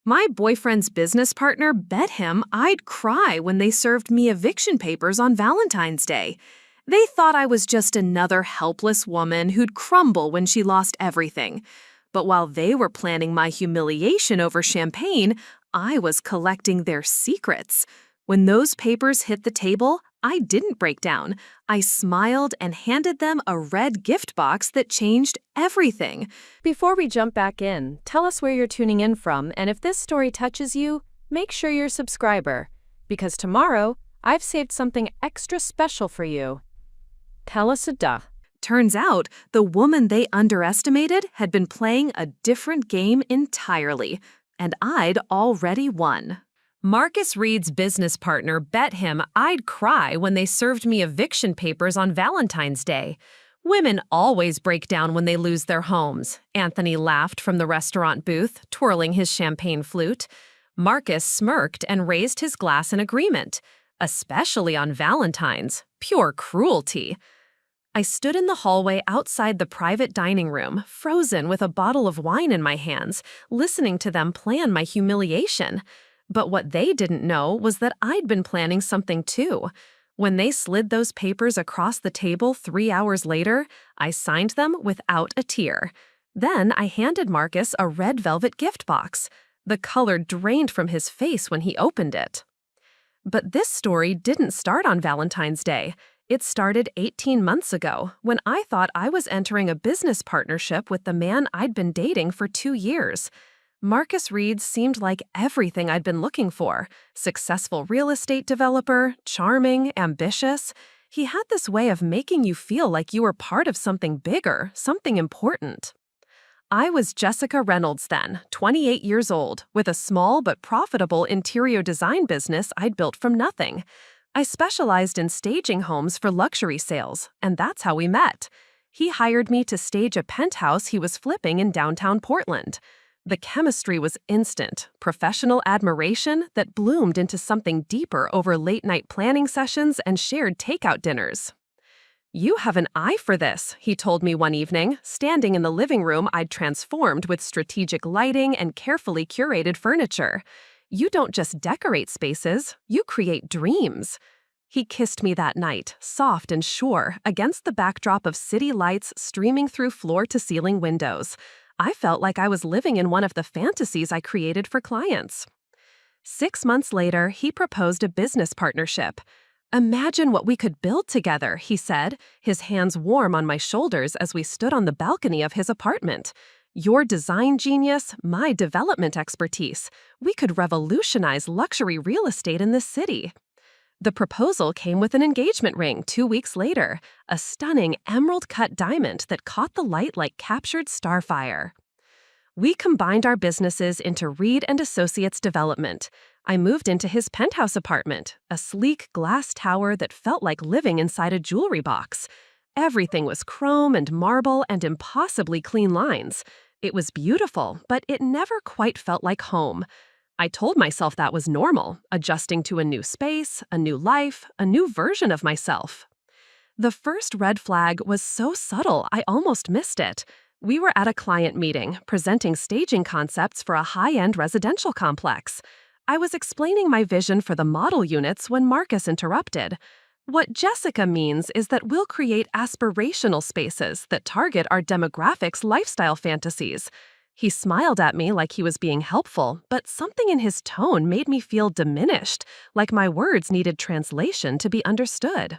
My boyfriend's business partner bet him I'd cry when they served me eviction papers on Valentine's Day. They thought I was just another helpless woman who'd crumble when she lost everything. But while they were planning my humiliation over champagne, I was collecting their secrets. When those papers hit the table, I didn't break down. I smiled and handed them a red gift box that changed everything. Before we jump back in, tell us where you're tuning in from, and if this story touches you, make sure you're a subscriber, because tomorrow, I've saved something extra special for you. Tell us a duh. Turns out, the woman they underestimated had been playing a different game entirely, and I'd already won. Marcus Reed's business partner bet him I'd cry when they served me eviction papers on Valentine's Day. Women always break down when they lose their homes, Anthony laughed from the restaurant booth, twirling his champagne flute. Marcus smirked and raised his glass in agreement. Especially on Valentine's. Pure cruelty. I stood in the hallway outside the private dining room, frozen with a bottle of wine in my hands, listening to them plan my humiliation. But what they didn't know was that I'd been planning something too. When they slid those papers across the table 3 hours later, I signed them without a tear. Then I handed Marcus a red velvet gift box. The color drained from his face when he opened it. But this story didn't start on Valentine's Day. It started 18 months ago, when I thought I was entering a business partnership with the man I'd been dating for 2 years. Marcus Reed seemed like everything I'd been looking for. Successful real estate developer, charming, ambitious. He had this way of making you feel like you were part of something bigger, something important. I was Jessica Reynolds then, 28 years old, with a small but profitable interior design business I'd built from nothing. I specialized in staging homes for luxury sales, and that's how we met. He hired me to stage a penthouse he was flipping in downtown Portland. The chemistry was instant, professional admiration that bloomed into something deeper over late-night planning sessions and shared takeout dinners. "You have an eye for this," he told me one evening, standing in the living room I'd transformed with strategic lighting and carefully curated furniture. "You don't just decorate spaces, you create dreams." He kissed me that night, soft and sure, against the backdrop of city lights streaming through floor-to-ceiling windows. I felt like I was living in one of the fantasies I created for clients. 6 months later, he proposed a business partnership. "Imagine what we could build together," he said, his hands warm on my shoulders as we stood on the balcony of his apartment. "Your design genius, my development expertise. We could revolutionize luxury real estate in this city." The proposal came with an engagement ring 2 weeks later, a stunning emerald-cut diamond that caught the light like captured starfire. We combined our businesses into Reed & Associates Development. I moved into his penthouse apartment, a sleek glass tower that felt like living inside a jewelry box. Everything was chrome and marble and impossibly clean lines. It was beautiful, but it never quite felt like home. I told myself that was normal, adjusting to a new space, a new life, a new version of myself. The first red flag was so subtle I almost missed it. We were at a client meeting, presenting staging concepts for a high-end residential complex. I was explaining my vision for the model units when Marcus interrupted. "What Jessica means is that we'll create aspirational spaces that target our demographics' lifestyle fantasies." He smiled at me like he was being helpful, but something in his tone made me feel diminished, like my words needed translation to be understood.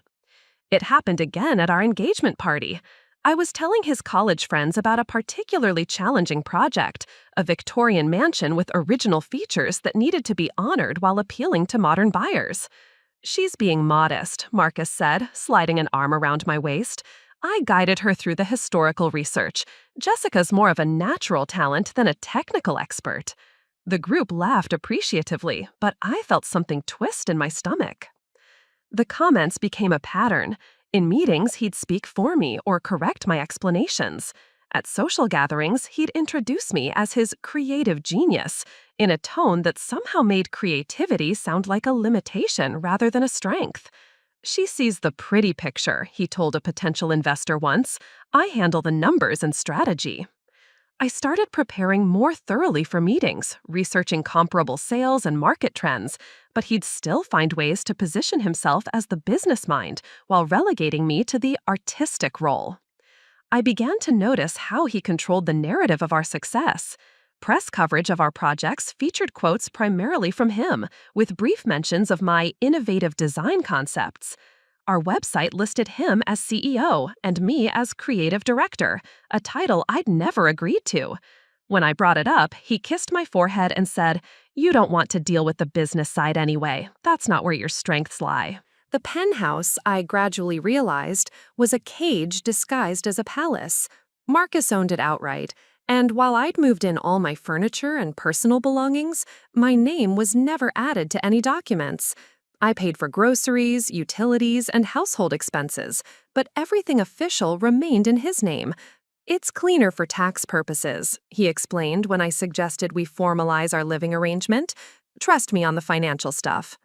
It happened again at our engagement party. I was telling his college friends about a particularly challenging project, a Victorian mansion with original features that needed to be honored while appealing to modern buyers. "She's being modest," Marcus said, sliding an arm around my waist. I guided her through the historical research. Jessica's more of a natural talent than a technical expert. The group laughed appreciatively, but I felt something twist in my stomach. The comments became a pattern. In meetings, he'd speak for me or correct my explanations. At social gatherings, he'd introduce me as his creative genius, in a tone that somehow made creativity sound like a limitation rather than a strength. "She sees the pretty picture," he told a potential investor once. "I handle the numbers and strategy." I started preparing more thoroughly for meetings, researching comparable sales and market trends, but he'd still find ways to position himself as the business mind while relegating me to the artistic role. I began to notice how he controlled the narrative of our success. Press coverage of our projects featured quotes primarily from him, with brief mentions of my innovative design concepts. Our website listed him as CEO and me as creative director, a title I'd never agreed to. When I brought it up, he kissed my forehead and said, "You don't want to deal with the business side anyway. That's not where your strengths lie." The penthouse, I gradually realized, was a cage disguised as a palace. Marcus owned it outright, and while I'd moved in all my furniture and personal belongings, my name was never added to any documents. I paid for groceries, utilities, and household expenses, but everything official remained in his name. "It's cleaner for tax purposes," he explained when I suggested we formalize our living arrangement. "Trust me on the financial stuff."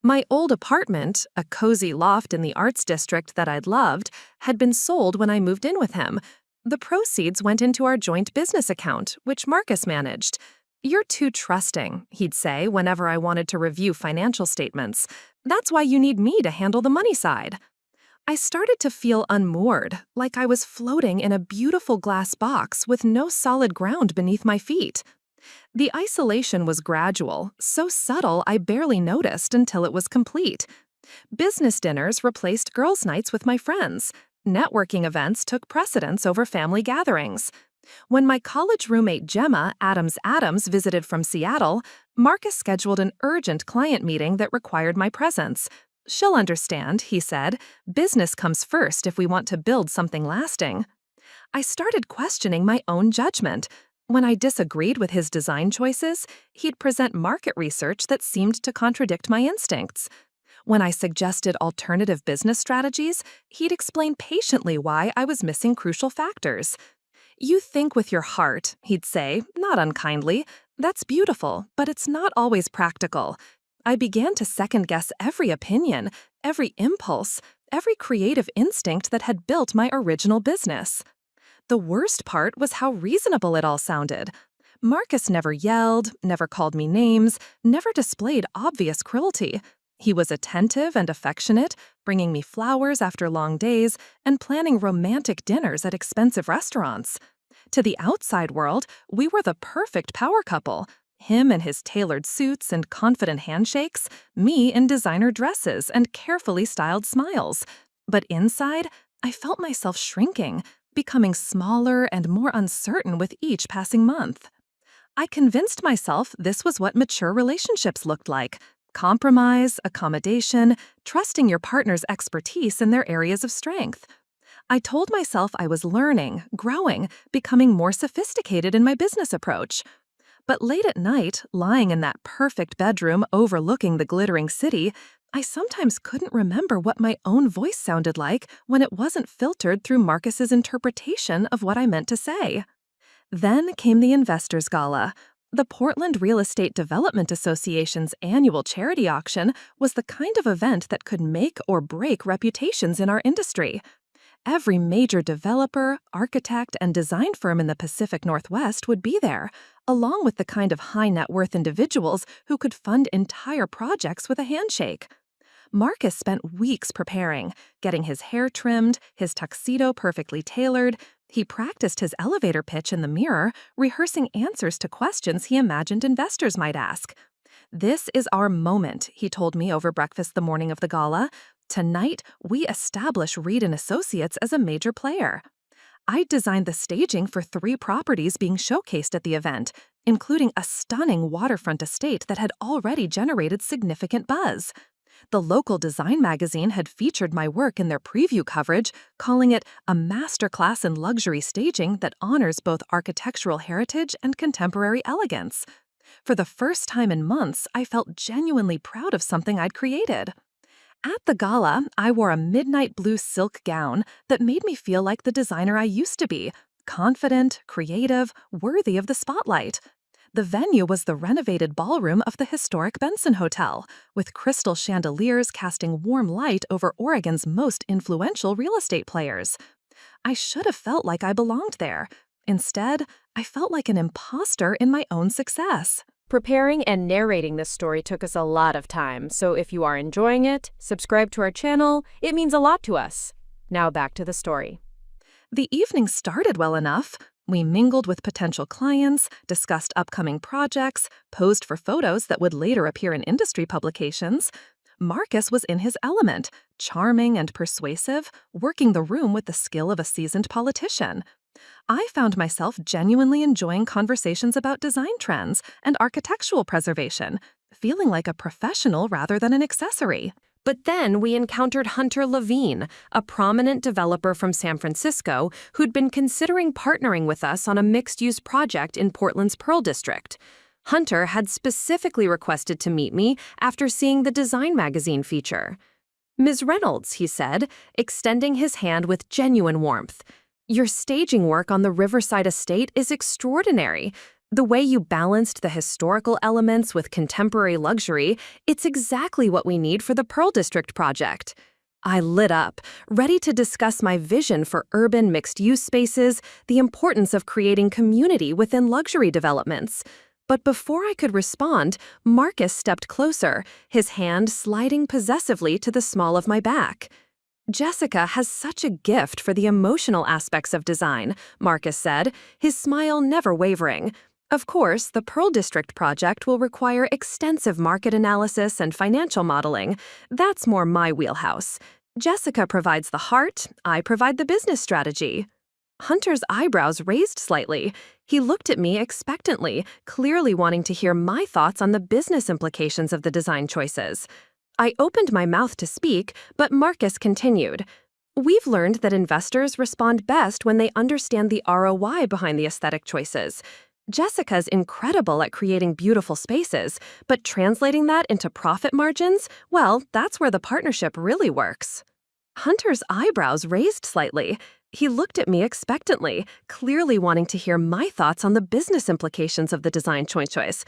My old apartment, a cozy loft in the arts district that I'd loved, had been sold when I moved in with him. The proceeds went into our joint business account, which Marcus managed. "You're too trusting," he'd say whenever I wanted to review financial statements. "That's why you need me to handle the money side." I started to feel unmoored, like I was floating in a beautiful glass box with no solid ground beneath my feet. The isolation was gradual, so subtle I barely noticed until it was complete. Business dinners replaced girls' nights with my friends. Networking events took precedence over family gatherings. When my college roommate Gemma Adams visited from Seattle, Marcus scheduled an urgent client meeting that required my presence. "She'll understand," he said. "Business comes first if we want to build something lasting." I started questioning my own judgment. When I disagreed with his design choices, he'd present market research that seemed to contradict my instincts. When I suggested alternative business strategies, he'd explain patiently why I was missing crucial factors. "You think with your heart," he'd say, not unkindly. "That's beautiful, but it's not always practical." I began to second-guess every opinion, every impulse, every creative instinct that had built my original business. The worst part was how reasonable it all sounded. Marcus never yelled, never called me names, never displayed obvious cruelty. He was attentive and affectionate, bringing me flowers after long days and planning romantic dinners at expensive restaurants. To the outside world, we were the perfect power couple. Him in his tailored suits and confident handshakes, me in designer dresses and carefully styled smiles. But inside, I felt myself shrinking, becoming smaller and more uncertain with each passing month. I convinced myself this was what mature relationships looked like: compromise, accommodation, trusting your partner's expertise in their areas of strength. I told myself I was learning, growing, becoming more sophisticated in my business approach. But late at night, lying in that perfect bedroom overlooking the glittering city, I sometimes couldn't remember what my own voice sounded like when it wasn't filtered through Marcus's interpretation of what I meant to say. Then came the Investors Gala. The Portland Real Estate Development Association's annual charity auction was the kind of event that could make or break reputations in our industry. Every major developer, architect, and design firm in the Pacific Northwest would be there, along with the kind of high-net-worth individuals who could fund entire projects with a handshake. Marcus spent weeks preparing, getting his hair trimmed, his tuxedo perfectly tailored. He practiced his elevator pitch in the mirror, rehearsing answers to questions he imagined investors might ask. "This is our moment," he told me over breakfast the morning of the gala. "Tonight, we establish Reed & Associates as a major player." I designed the staging for 3 properties being showcased at the event, including a stunning waterfront estate that had already generated significant buzz. The local design magazine had featured my work in their preview coverage, calling it a masterclass in luxury staging that honors both architectural heritage and contemporary elegance. For the first time in months, I felt genuinely proud of something I'd created. At the gala, I wore a midnight blue silk gown that made me feel like the designer I used to be: confident, creative, worthy of the spotlight. The venue was the renovated ballroom of the historic Benson Hotel, with crystal chandeliers casting warm light over Oregon's most influential real estate players. I should have felt like I belonged there. Instead, I felt like an imposter in my own success. Preparing and narrating this story took us a lot of time, so if you are enjoying it, subscribe to our channel. It means a lot to us. Now back to the story. The evening started well enough. We mingled with potential clients, discussed upcoming projects, posed for photos that would later appear in industry publications. Marcus was in his element, charming and persuasive, working the room with the skill of a seasoned politician. I found myself genuinely enjoying conversations about design trends and architectural preservation, feeling like a professional rather than an accessory. But then we encountered Hunter Levine, a prominent developer from San Francisco who'd been considering partnering with us on a mixed-use project in Portland's Pearl District. Hunter had specifically requested to meet me after seeing the Design magazine feature. "Ms. Reynolds," he said, extending his hand with genuine warmth, "your staging work on the Riverside estate is extraordinary. The way you balanced the historical elements with contemporary luxury, it's exactly what we need for the Pearl District project." I lit up, ready to discuss my vision for urban mixed-use spaces, the importance of creating community within luxury developments. But before I could respond, Marcus stepped closer, his hand sliding possessively to the small of my back. "Jessica has such a gift for the emotional aspects of design," Marcus said, his smile never wavering. "Of course, the Pearl District project will require extensive market analysis and financial modeling. That's more my wheelhouse. Jessica provides the heart, I provide the business strategy." Hunter's eyebrows raised slightly. He looked at me expectantly, clearly wanting to hear my thoughts on the business implications of the design choices. I opened my mouth to speak, but Marcus continued. "We've learned that investors respond best when they understand the ROI behind the aesthetic choices. Jessica's incredible at creating beautiful spaces, but translating that into profit margins, well, that's where the partnership really works." Hunter's eyebrows raised slightly. He looked at me expectantly, clearly wanting to hear my thoughts on the business implications of the design choice.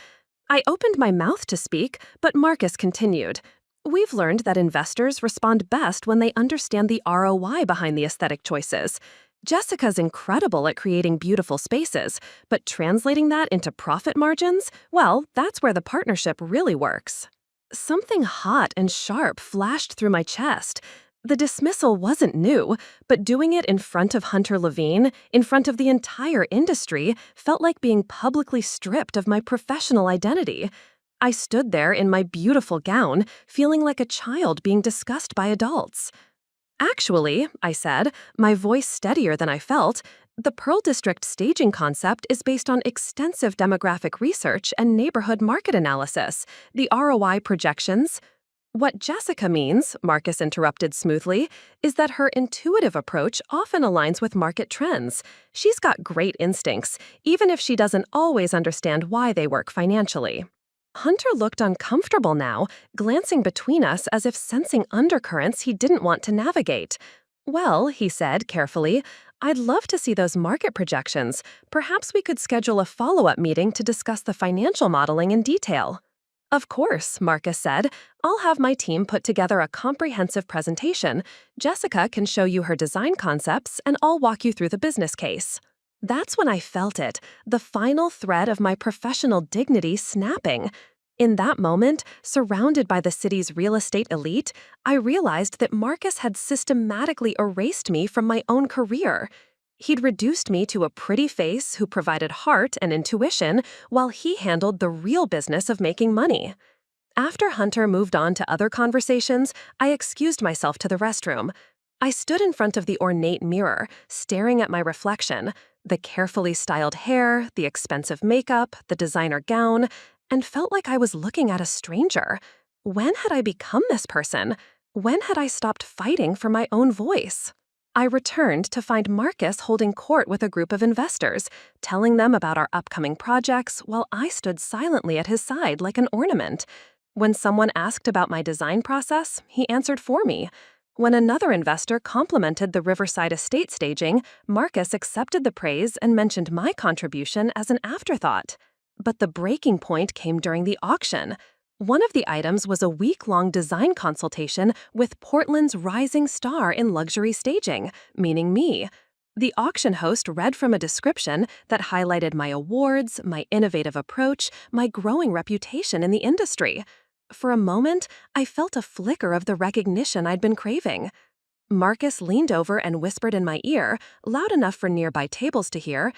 I opened my mouth to speak, but Marcus continued. "We've learned that investors respond best when they understand the ROI behind the aesthetic choices. Jessica's incredible at creating beautiful spaces, but translating that into profit margins, well, that's where the partnership really works." Something hot and sharp flashed through my chest. The dismissal wasn't new, but doing it in front of Hunter Levine, in front of the entire industry, felt like being publicly stripped of my professional identity. I stood there in my beautiful gown, feeling like a child being discussed by adults. "Actually," I said, my voice steadier than I felt, "the Pearl District staging concept is based on extensive demographic research and neighborhood market analysis. The ROI projections—" "What Jessica means," Marcus interrupted smoothly, "is that her intuitive approach often aligns with market trends. She's got great instincts, even if she doesn't always understand why they work financially." Hunter looked uncomfortable now, glancing between us as if sensing undercurrents he didn't want to navigate. "Well," he said carefully, "I'd love to see those market projections. Perhaps we could schedule a follow-up meeting to discuss the financial modeling in detail." "Of course," Marcus said. "I'll have my team put together a comprehensive presentation. Jessica can show you her design concepts, and I'll walk you through the business case." That's when I felt it, the final thread of my professional dignity snapping. In that moment, surrounded by the city's real estate elite, I realized that Marcus had systematically erased me from my own career. He'd reduced me to a pretty face who provided heart and intuition while he handled the real business of making money. After Hunter moved on to other conversations, I excused myself to the restroom. I stood in front of the ornate mirror, staring at my reflection, the carefully styled hair, the expensive makeup, the designer gown, and felt like I was looking at a stranger. When had I become this person? When had I stopped fighting for my own voice? I returned to find Marcus holding court with a group of investors, telling them about our upcoming projects while I stood silently at his side like an ornament. When someone asked about my design process, he answered for me. When another investor complimented the Riverside estate staging, Marcus accepted the praise and mentioned my contribution as an afterthought. But the breaking point came during the auction. One of the items was a week-long design consultation with Portland's rising star in luxury staging, meaning me. The auction host read from a description that highlighted my awards, my innovative approach, my growing reputation in the industry. For a moment, I felt a flicker of the recognition I'd been craving. Marcus leaned over and whispered in my ear, loud enough for nearby tables to hear,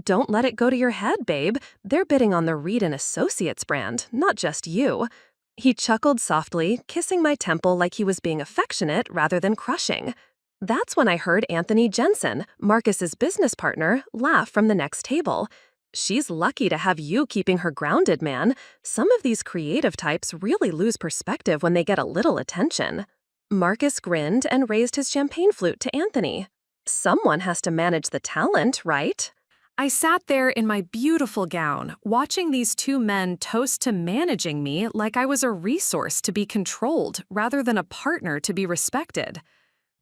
"Don't let it go to your head, babe. They're bidding on the Reed & Associates brand, not just you." He chuckled softly, kissing my temple like he was being affectionate rather than crushing. That's when I heard Anthony Jensen, Marcus's business partner, laugh from the next table. "She's lucky to have you keeping her grounded, man. Some of these creative types really lose perspective when they get a little attention." Marcus grinned and raised his champagne flute to Anthony. "Someone has to manage the talent, right?" I sat there in my beautiful gown, watching these two men toast to managing me like I was a resource to be controlled rather than a partner to be respected.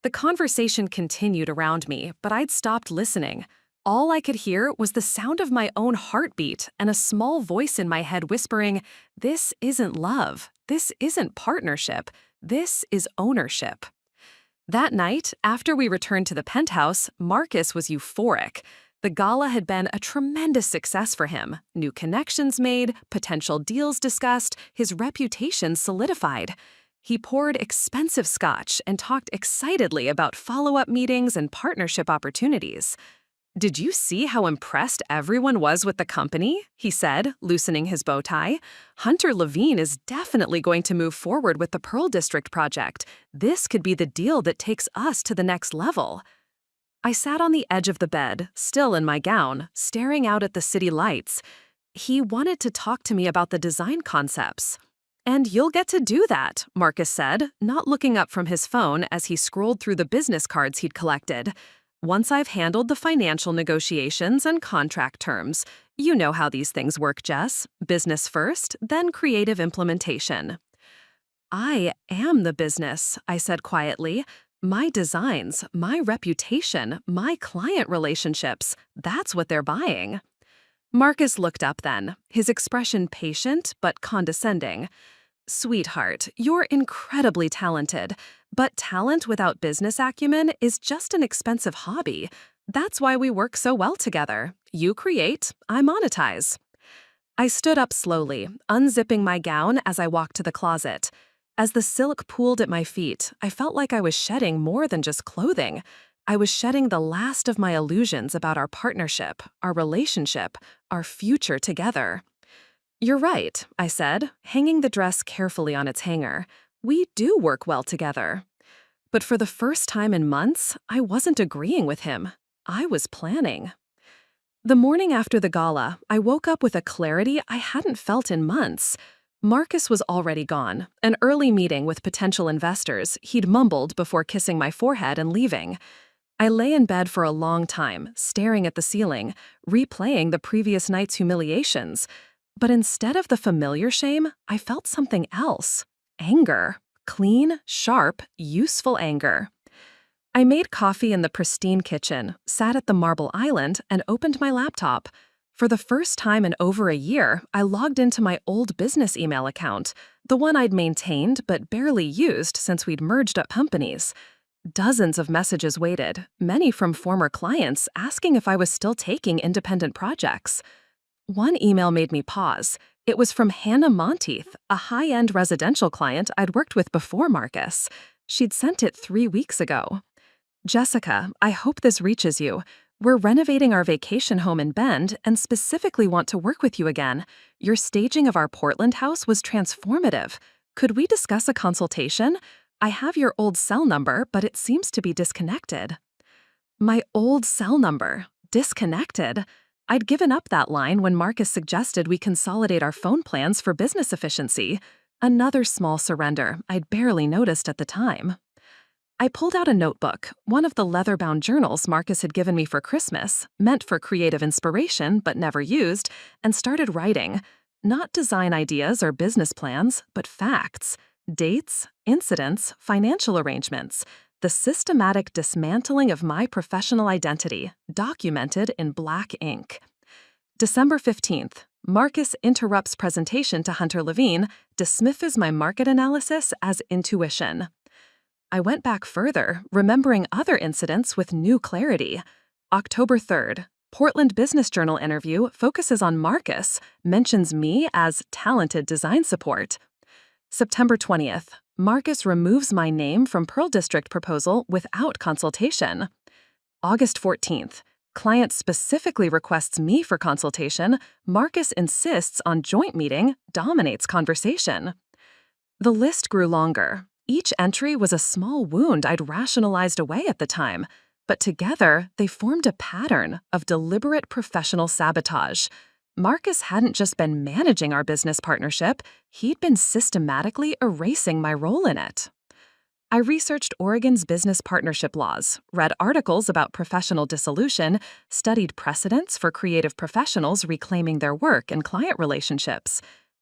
The conversation continued around me, but I'd stopped listening. All I could hear was the sound of my own heartbeat and a small voice in my head whispering, "This isn't love. This isn't partnership. This is ownership." That night, after we returned to the penthouse, Marcus was euphoric. The gala had been a tremendous success for him. New connections made, potential deals discussed, his reputation solidified. He poured expensive scotch and talked excitedly about follow-up meetings and partnership opportunities. "Did you see how impressed everyone was with the company?" he said, loosening his bow tie. "Hunter Levine is definitely going to move forward with the Pearl District project. This could be the deal that takes us to the next level." I sat on the edge of the bed, still in my gown, staring out at the city lights. He wanted to talk to me about the design concepts. "And you'll get to do that," Marcus said, not looking up from his phone as he scrolled through the business cards he'd collected. "Once I've handled the financial negotiations and contract terms. You know how these things work, Jess. Business first, then creative implementation." "I am the business," I said quietly. "My designs, my reputation, my client relationships, that's what they're buying." Marcus looked up then, his expression patient but condescending. "Sweetheart, you're incredibly talented, but talent without business acumen is just an expensive hobby. That's why we work so well together. You create, I monetize." I stood up slowly, unzipping my gown as I walked to the closet. As the silk pooled at my feet, I felt like I was shedding more than just clothing. I was shedding the last of my illusions about our partnership, our relationship, our future together. "You're right," I said, hanging the dress carefully on its hanger. "We do work well together." But for the first time in months, I wasn't agreeing with him. I was planning. The morning after the gala, I woke up with a clarity I hadn't felt in months. Marcus was already gone, an early meeting with potential investors he'd mumbled before kissing my forehead and leaving. I lay in bed for a long time, staring at the ceiling, replaying the previous night's humiliations. But instead of the familiar shame, I felt something else. Anger. Clean, sharp, useful anger. I made coffee in the pristine kitchen, sat at the marble island, and opened my laptop. For the first time in over a year, I logged into my old business email account, the one I'd maintained but barely used since we'd merged up companies. Dozens of messages waited, many from former clients asking if I was still taking independent projects. One email made me pause. It was from Hannah Monteith, a high-end residential client I'd worked with before Marcus. She'd sent it 3 weeks ago. "Jessica, I hope this reaches you. We're renovating our vacation home in Bend and specifically want to work with you again. Your staging of our Portland house was transformative. Could we discuss a consultation? I have your old cell number, but it seems to be disconnected." My old cell number. Disconnected. I'd given up that line when Marcus suggested we consolidate our phone plans for business efficiency. Another small surrender I'd barely noticed at the time. I pulled out a notebook, one of the leather-bound journals Marcus had given me for Christmas, meant for creative inspiration but never used, and started writing. Not design ideas or business plans, but facts. Dates, incidents, financial arrangements. The systematic dismantling of my professional identity, documented in black ink. December 15th. Marcus interrupts presentation to Hunter Levine, dismisses my market analysis as intuition. I went back further, remembering other incidents with new clarity. October 3rd, Portland Business Journal interview focuses on Marcus, mentions me as talented design support. September 20th, Marcus removes my name from Pearl District proposal without consultation. August 14th, client specifically requests me for consultation. Marcus insists on joint meeting, dominates conversation. The list grew longer. Each entry was a small wound I'd rationalized away at the time, but together they formed a pattern of deliberate professional sabotage. Marcus hadn't just been managing our business partnership, he'd been systematically erasing my role in it. I researched Oregon's business partnership laws, read articles about professional dissolution, studied precedents for creative professionals reclaiming their work and client relationships.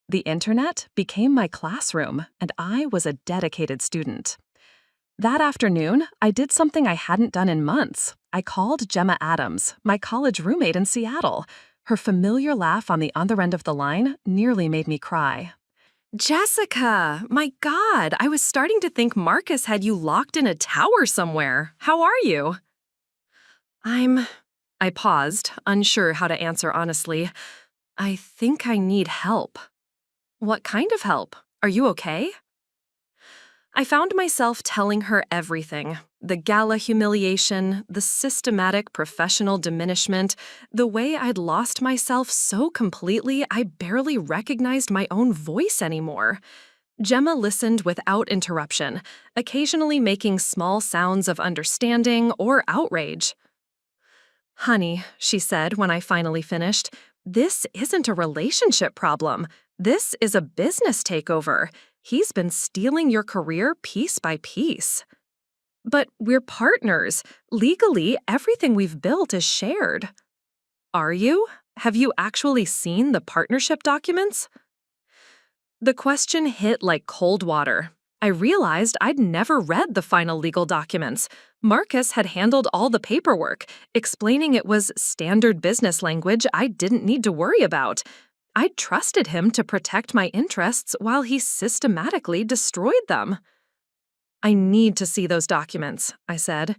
The internet became my classroom, and I was a dedicated student. That afternoon, I did something I hadn't done in months. I called Gemma Adams, my college roommate in Seattle. Her familiar laugh on the other end of the line nearly made me cry. Jessica, my God, I was starting to think Marcus had you locked in a tower somewhere. How are you? I paused, unsure how to answer honestly. I think I need help. What kind of help? Are you okay? I found myself telling her everything. The gala humiliation, the systematic professional diminishment, the way I'd lost myself so completely I barely recognized my own voice anymore. Gemma listened without interruption, occasionally making small sounds of understanding or outrage. Honey, she said when I finally finished, this isn't a relationship problem. This is a business takeover. He's been stealing your career piece by piece. But we're partners. Legally, everything we've built is shared. Are you? Have you actually seen the partnership documents? The question hit like cold water. I realized I'd never read the final legal documents. Marcus had handled all the paperwork, explaining it was standard business language I didn't need to worry about. I'd trusted him to protect my interests while he systematically destroyed them. I need to see those documents, I said.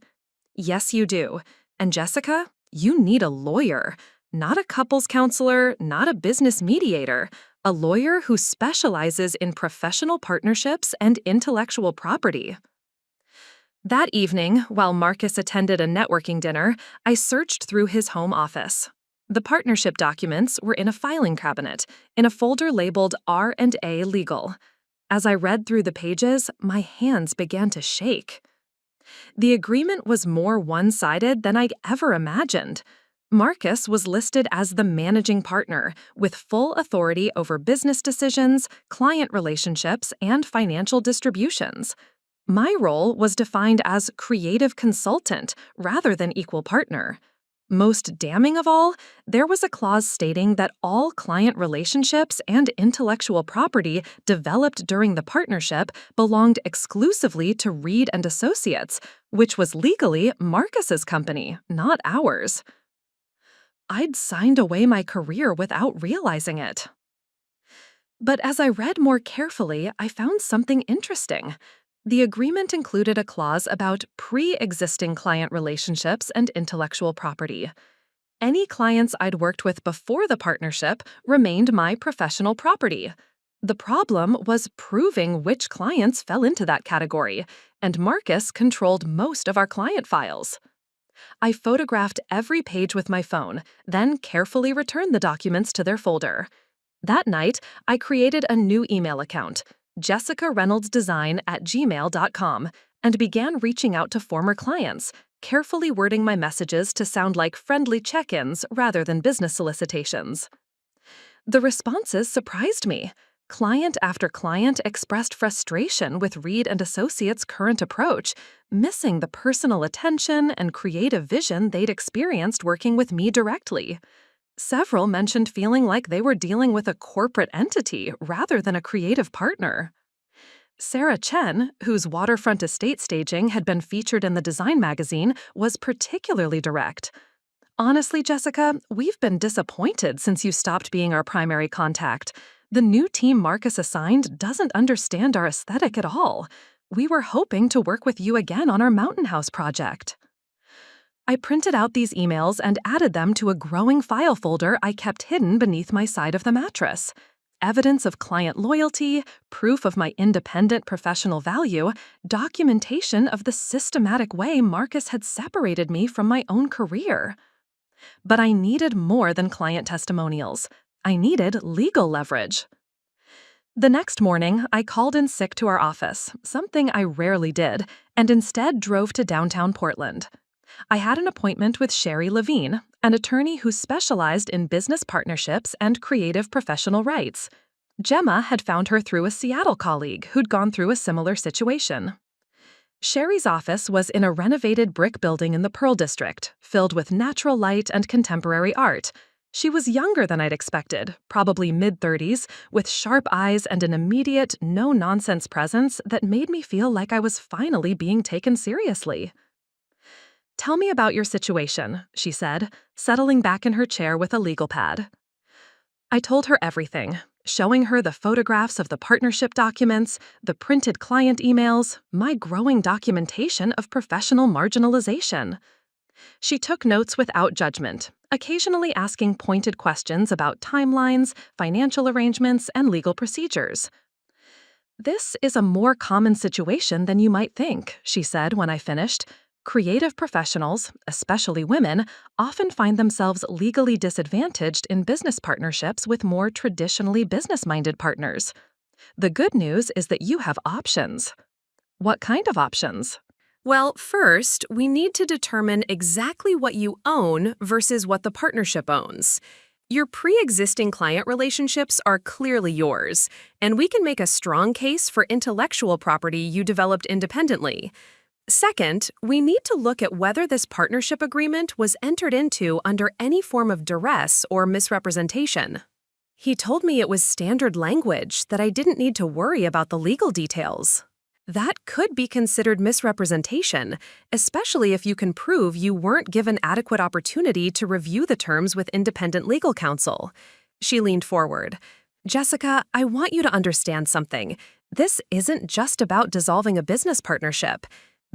Yes, you do. And Jessica, you need a lawyer. Not a couples counselor, not a business mediator. A lawyer who specializes in professional partnerships and intellectual property. That evening, while Marcus attended a networking dinner, I searched through his home office. The partnership documents were in a filing cabinet, in a folder labeled R&A Legal. As I read through the pages, my hands began to shake. The agreement was more one-sided than I'd ever imagined. Marcus was listed as the managing partner, with full authority over business decisions, client relationships, and financial distributions. My role was defined as creative consultant rather than equal partner. Most damning of all, there was a clause stating that all client relationships and intellectual property developed during the partnership belonged exclusively to Reed and Associates, which was legally Marcus's company, not ours. I'd signed away my career without realizing it. But as I read more carefully, I found something interesting. The agreement included a clause about pre-existing client relationships and intellectual property. Any clients I'd worked with before the partnership remained my professional property. The problem was proving which clients fell into that category, and Marcus controlled most of our client files. I photographed every page with my phone, then carefully returned the documents to their folder. That night, I created a new email account, jessicareynoldsdesign@gmail.com, and began reaching out to former clients, carefully wording my messages to sound like friendly check-ins rather than business solicitations. The responses surprised me. Client after client expressed frustration with Reed and Associates' current approach, missing the personal attention and creative vision they'd experienced working with me directly. Several mentioned feeling like they were dealing with a corporate entity rather than a creative partner. Sarah Chen, whose waterfront estate staging had been featured in the design magazine, was particularly direct. Honestly, Jessica, we've been disappointed since you stopped being our primary contact. The new team Marcus assigned doesn't understand our aesthetic at all. We were hoping to work with you again on our Mountain House project. I printed out these emails and added them to a growing file folder I kept hidden beneath my side of the mattress. Evidence of client loyalty, proof of my independent professional value, documentation of the systematic way Marcus had separated me from my own career. But I needed more than client testimonials. I needed legal leverage. The next morning, I called in sick to our office, something I rarely did, and instead drove to downtown Portland. I had an appointment with Sherry Levine, an attorney who specialized in business partnerships and creative professional rights. Gemma had found her through a Seattle colleague who'd gone through a similar situation. Sherry's office was in a renovated brick building in the Pearl District, filled with natural light and contemporary art. She was younger than I'd expected, probably mid-30s, with sharp eyes and an immediate, no-nonsense presence that made me feel like I was finally being taken seriously. "Tell me about your situation," she said, settling back in her chair with a legal pad. I told her everything, showing her the photographs of the partnership documents, the printed client emails, my growing documentation of professional marginalization. She took notes without judgment, occasionally asking pointed questions about timelines, financial arrangements, and legal procedures. "This is a more common situation than you might think," she said when I finished. "Creative professionals, especially women, often find themselves legally disadvantaged in business partnerships with more traditionally business-minded partners. The good news is that you have options." "What kind of options?" Well, first, we need to determine exactly what you own versus what the partnership owns. Your pre-existing client relationships are clearly yours, and we can make a strong case for intellectual property you developed independently. Second, we need to look at whether this partnership agreement was entered into under any form of duress or misrepresentation. He told me it was standard language, that I didn't need to worry about the legal details. That could be considered misrepresentation, especially if you can prove you weren't given adequate opportunity to review the terms with independent legal counsel. She leaned forward. "Jessica, I want you to understand something. This isn't just about dissolving a business partnership.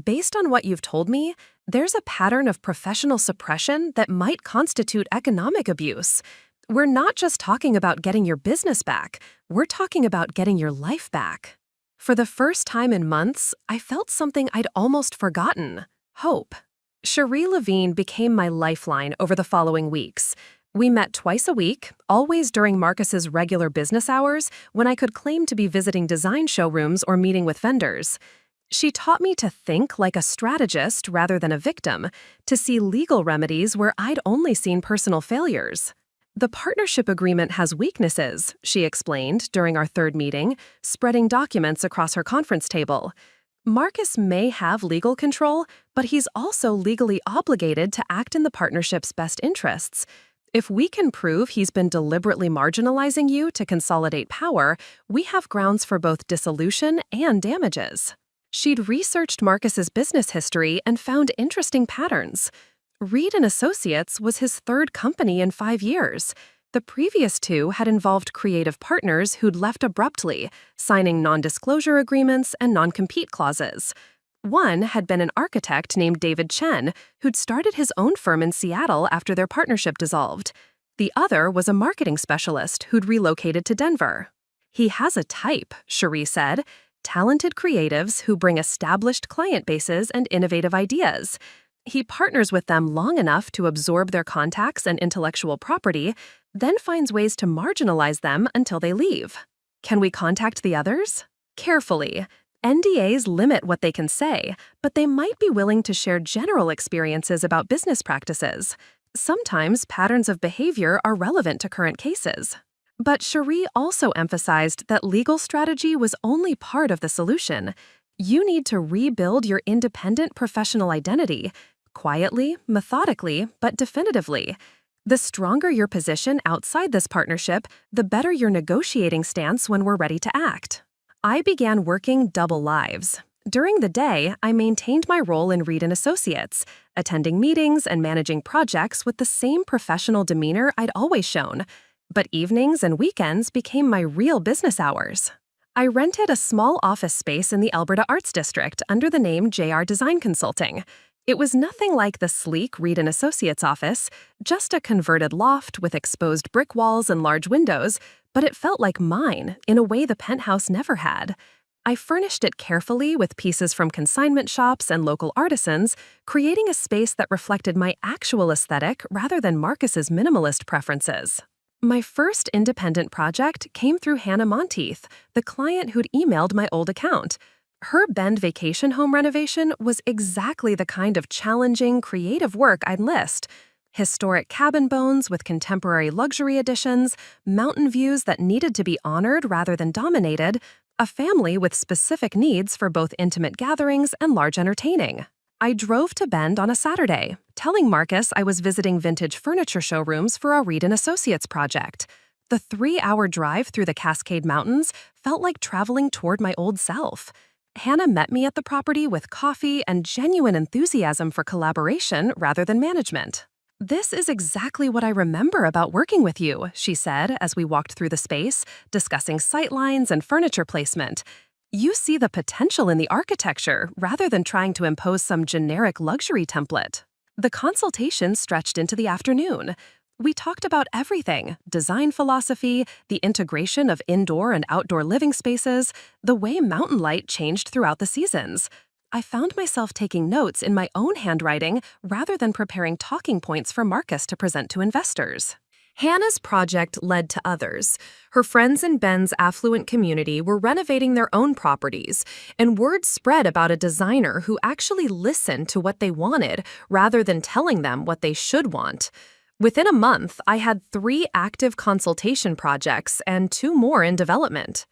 Based on what you've told me, there's a pattern of professional suppression that might constitute economic abuse. We're not just talking about getting your business back, we're talking about getting your life back." For the first time in months, I felt something I'd almost forgotten: hope. Sherry Levine became my lifeline over the following weeks. We met twice a week, always during Marcus's regular business hours, when I could claim to be visiting design showrooms or meeting with vendors. She taught me to think like a strategist rather than a victim, to see legal remedies where I'd only seen personal failures. "The partnership agreement has weaknesses," she explained during our third meeting, spreading documents across her conference table. "Marcus may have legal control, but he's also legally obligated to act in the partnership's best interests. If we can prove he's been deliberately marginalizing you to consolidate power, we have grounds for both dissolution and damages." She'd researched Marcus's business history and found interesting patterns. Reed & Associates was his third company in 5 years. The previous 2 had involved creative partners who'd left abruptly, signing non-disclosure agreements and non-compete clauses. One had been an architect named David Chen, who'd started his own firm in Seattle after their partnership dissolved. The other was a marketing specialist who'd relocated to Denver. "He has a type," Cherie said. "Talented creatives who bring established client bases and innovative ideas. He partners with them long enough to absorb their contacts and intellectual property, then finds ways to marginalize them until they leave. Can we contact the others? Carefully. NDAs limit what they can say, but they might be willing to share general experiences about business practices. Sometimes patterns of behavior are relevant to current cases." But Cherie also emphasized that legal strategy was only part of the solution. You need to rebuild your independent professional identity, quietly, methodically, but definitively. The stronger your position outside this partnership, the better your negotiating stance when we're ready to act. I began working double lives. During the day, I maintained my role in Reed & Associates, attending meetings and managing projects with the same professional demeanor I'd always shown. But evenings and weekends became my real business hours. I rented a small office space in the Alberta Arts District under the name JR Design Consulting. It was nothing like the sleek Reed& Associates office, just a converted loft with exposed brick walls and large windows, but it felt like mine in a way the penthouse never had. I furnished it carefully with pieces from consignment shops and local artisans, creating a space that reflected my actual aesthetic rather than Marcus's minimalist preferences. My first independent project came through Hannah Monteith, the client who'd emailed my old account. Her Bend vacation home renovation was exactly the kind of challenging, creative work I'd list. Historic cabin bones with contemporary luxury additions, mountain views that needed to be honored rather than dominated, a family with specific needs for both intimate gatherings and large entertaining. I drove to Bend on a Saturday, telling Marcus I was visiting vintage furniture showrooms for a Reed & Associates project. The 3-hour drive through the Cascade Mountains felt like traveling toward my old self. Hannah met me at the property with coffee and genuine enthusiasm for collaboration rather than management. "This is exactly what I remember about working with you," she said as we walked through the space, discussing sightlines and furniture placement. "You see the potential in the architecture rather than trying to impose some generic luxury template." The consultation stretched into the afternoon. We talked about everything: design philosophy, the integration of indoor and outdoor living spaces, the way mountain light changed throughout the seasons. I found myself taking notes in my own handwriting rather than preparing talking points for Marcus to present to investors. Hannah's project led to others. Her friends in Ben's affluent community were renovating their own properties, and word spread about a designer who actually listened to what they wanted rather than telling them what they should want. Within a month, I had 3 active consultation projects and 2 more in development.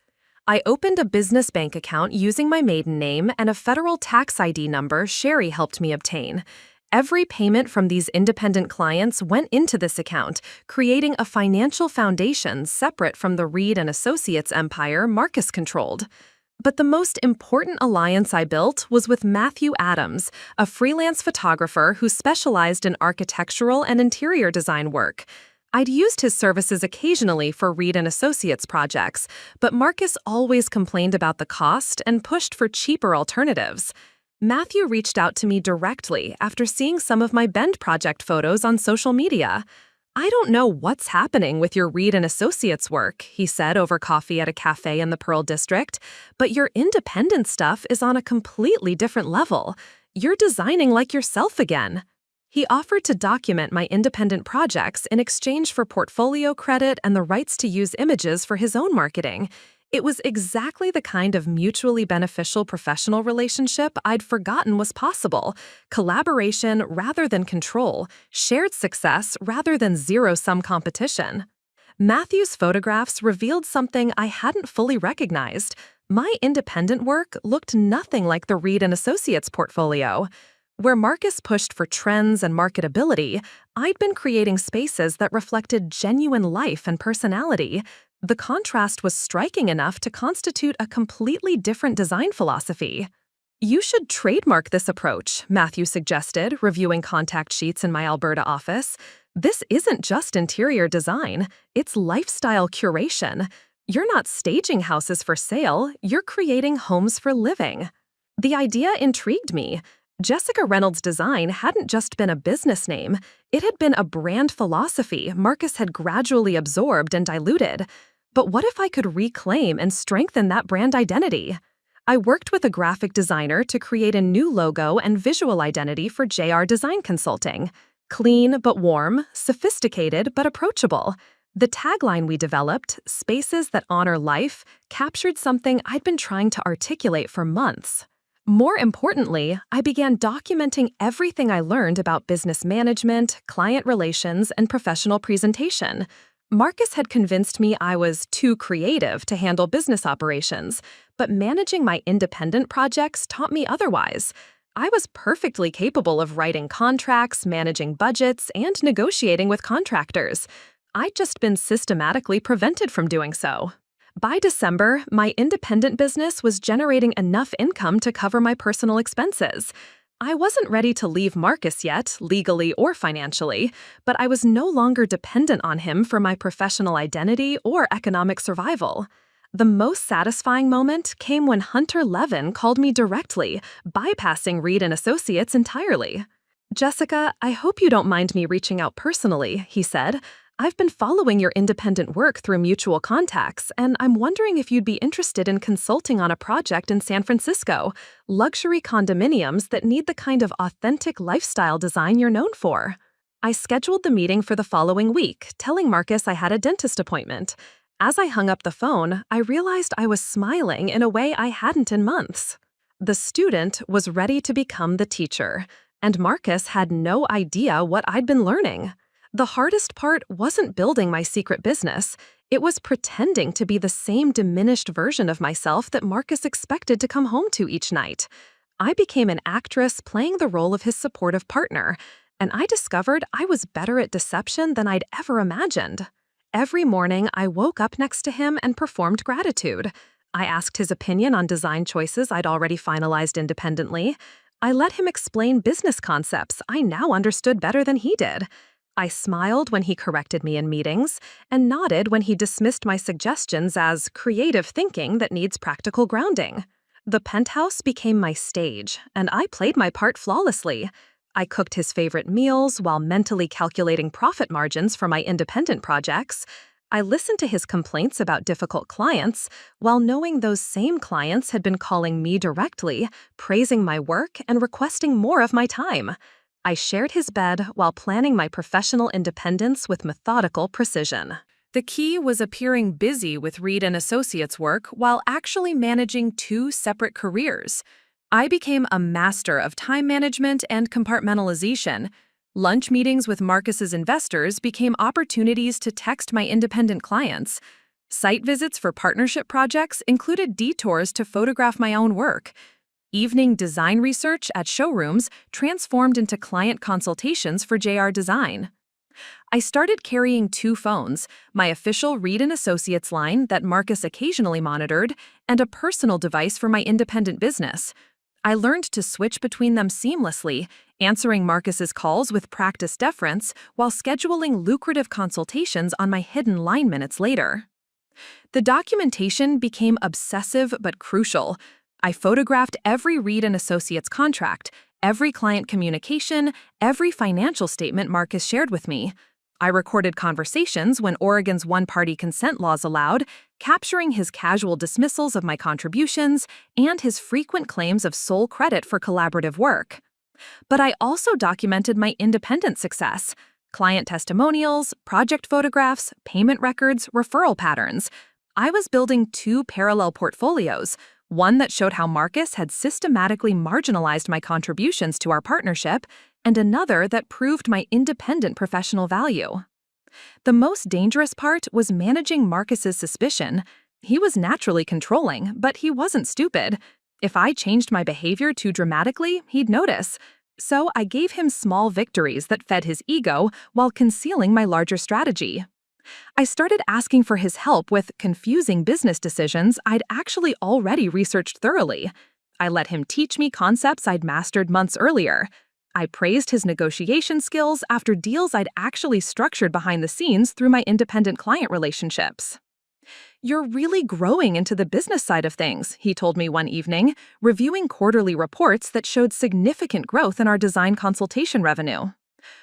I opened a business bank account using my maiden name and a federal tax ID number Sherry helped me obtain. Every payment from these independent clients went into this account, creating a financial foundation separate from the Reed & Associates empire Marcus controlled. But the most important alliance I built was with Matthew Adams, a freelance photographer who specialized in architectural and interior design work. I'd used his services occasionally for Reed & Associates projects, but Marcus always complained about the cost and pushed for cheaper alternatives. Matthew reached out to me directly after seeing some of my Bend project photos on social media. "I don't know what's happening with your Reed & Associates work," he said over coffee at a cafe in the Pearl District, "but your independent stuff is on a completely different level. You're designing like yourself again." He offered to document my independent projects in exchange for portfolio credit and the rights to use images for his own marketing. It was exactly the kind of mutually beneficial professional relationship I'd forgotten was possible: collaboration rather than control, shared success rather than zero-sum competition. Matthew's photographs revealed something I hadn't fully recognized. My independent work looked nothing like the Reed & Associates portfolio. Where Marcus pushed for trends and marketability, I'd been creating spaces that reflected genuine life and personality. The contrast was striking enough to constitute a completely different design philosophy. "You should trademark this approach," Matthew suggested, reviewing contact sheets in my Alberta office. "This isn't just interior design, it's lifestyle curation. You're not staging houses for sale, you're creating homes for living." The idea intrigued me. Jessica Reynolds Design hadn't just been a business name, it had been a brand philosophy Marcus had gradually absorbed and diluted. But what if I could reclaim and strengthen that brand identity? I worked with a graphic designer to create a new logo and visual identity for JR Design Consulting. Clean but warm, sophisticated but approachable. The tagline we developed, "Spaces that honor life," captured something I'd been trying to articulate for months. More importantly, I began documenting everything I learned about business management, client relations, and professional presentation. Marcus had convinced me I was too creative to handle business operations, but managing my independent projects taught me otherwise. I was perfectly capable of writing contracts, managing budgets, and negotiating with contractors. I'd just been systematically prevented from doing so. By December, my independent business was generating enough income to cover my personal expenses. I wasn't ready to leave Marcus yet, legally or financially, but I was no longer dependent on him for my professional identity or economic survival. The most satisfying moment came when Hunter Levin called me directly, bypassing Reed and Associates entirely. "Jessica, I hope you don't mind me reaching out personally," he said. "I've been following your independent work through mutual contacts, and I'm wondering if you'd be interested in consulting on a project in San Francisco, luxury condominiums that need the kind of authentic lifestyle design you're known for." I scheduled the meeting for the following week, telling Marcus I had a dentist appointment. As I hung up the phone, I realized I was smiling in a way I hadn't in months. The student was ready to become the teacher, and Marcus had no idea what I'd been learning. The hardest part wasn't building my secret business. It was pretending to be the same diminished version of myself that Marcus expected to come home to each night. I became an actress playing the role of his supportive partner, and I discovered I was better at deception than I'd ever imagined. Every morning, I woke up next to him and performed gratitude. I asked his opinion on design choices I'd already finalized independently. I let him explain business concepts I now understood better than he did. I smiled when he corrected me in meetings, and nodded when he dismissed my suggestions as creative thinking that needs practical grounding. The penthouse became my stage, and I played my part flawlessly. I cooked his favorite meals while mentally calculating profit margins for my independent projects. I listened to his complaints about difficult clients, while knowing those same clients had been calling me directly, praising my work and requesting more of my time. I shared his bed while planning my professional independence with methodical precision. The key was appearing busy with Reed and Associates work while actually managing two separate careers. I became a master of time management and compartmentalization. Lunch meetings with Marcus's investors became opportunities to text my independent clients. Site visits for partnership projects included detours to photograph my own work. Evening design research at showrooms transformed into client consultations for JR Design. I started carrying two phones, my official Reed & Associates line that Marcus occasionally monitored, and a personal device for my independent business. I learned to switch between them seamlessly, answering Marcus's calls with practiced deference while scheduling lucrative consultations on my hidden line minutes later. The documentation became obsessive but crucial. I photographed every Reed & Associates contract, every client communication, every financial statement Marcus shared with me. I recorded conversations when Oregon's one-party consent laws allowed, capturing his casual dismissals of my contributions and his frequent claims of sole credit for collaborative work. But I also documented my independent success: client testimonials, project photographs, payment records, referral patterns. I was building two parallel portfolios, one that showed how Marcus had systematically marginalized my contributions to our partnership, and another that proved my independent professional value. The most dangerous part was managing Marcus's suspicion. He was naturally controlling, but he wasn't stupid. If I changed my behavior too dramatically, he'd notice. So I gave him small victories that fed his ego while concealing my larger strategy. I started asking for his help with confusing business decisions I'd actually already researched thoroughly. I let him teach me concepts I'd mastered months earlier. I praised his negotiation skills after deals I'd actually structured behind the scenes through my independent client relationships. "You're really growing into the business side of things," he told me one evening, reviewing quarterly reports that showed significant growth in our design consultation revenue.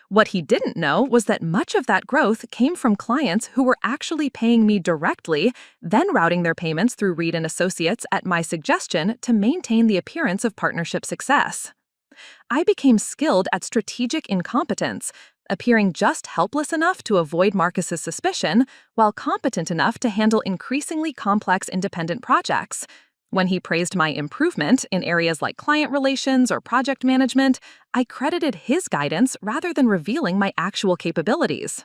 What he didn't know was that much of that growth came from clients who were actually paying me directly, then routing their payments through Reed & Associates at my suggestion to maintain the appearance of partnership success. I became skilled at strategic incompetence, appearing just helpless enough to avoid Marcus's suspicion, while competent enough to handle increasingly complex independent projects. When he praised my improvement in areas like client relations or project management, I credited his guidance rather than revealing my actual capabilities.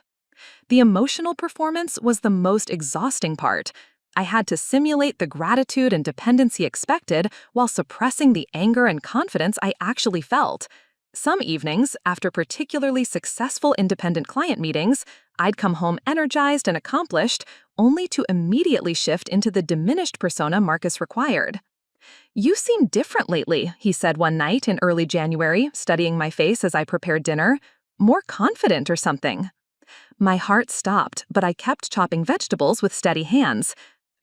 The emotional performance was the most exhausting part. I had to simulate the gratitude and dependence he expected while suppressing the anger and confidence I actually felt. Some evenings, after particularly successful independent client meetings, I'd come home energized and accomplished, only to immediately shift into the diminished persona Marcus required. "You seem different lately," he said one night in early January, studying my face as I prepared dinner. "More confident or something." My heart stopped, but I kept chopping vegetables with steady hands.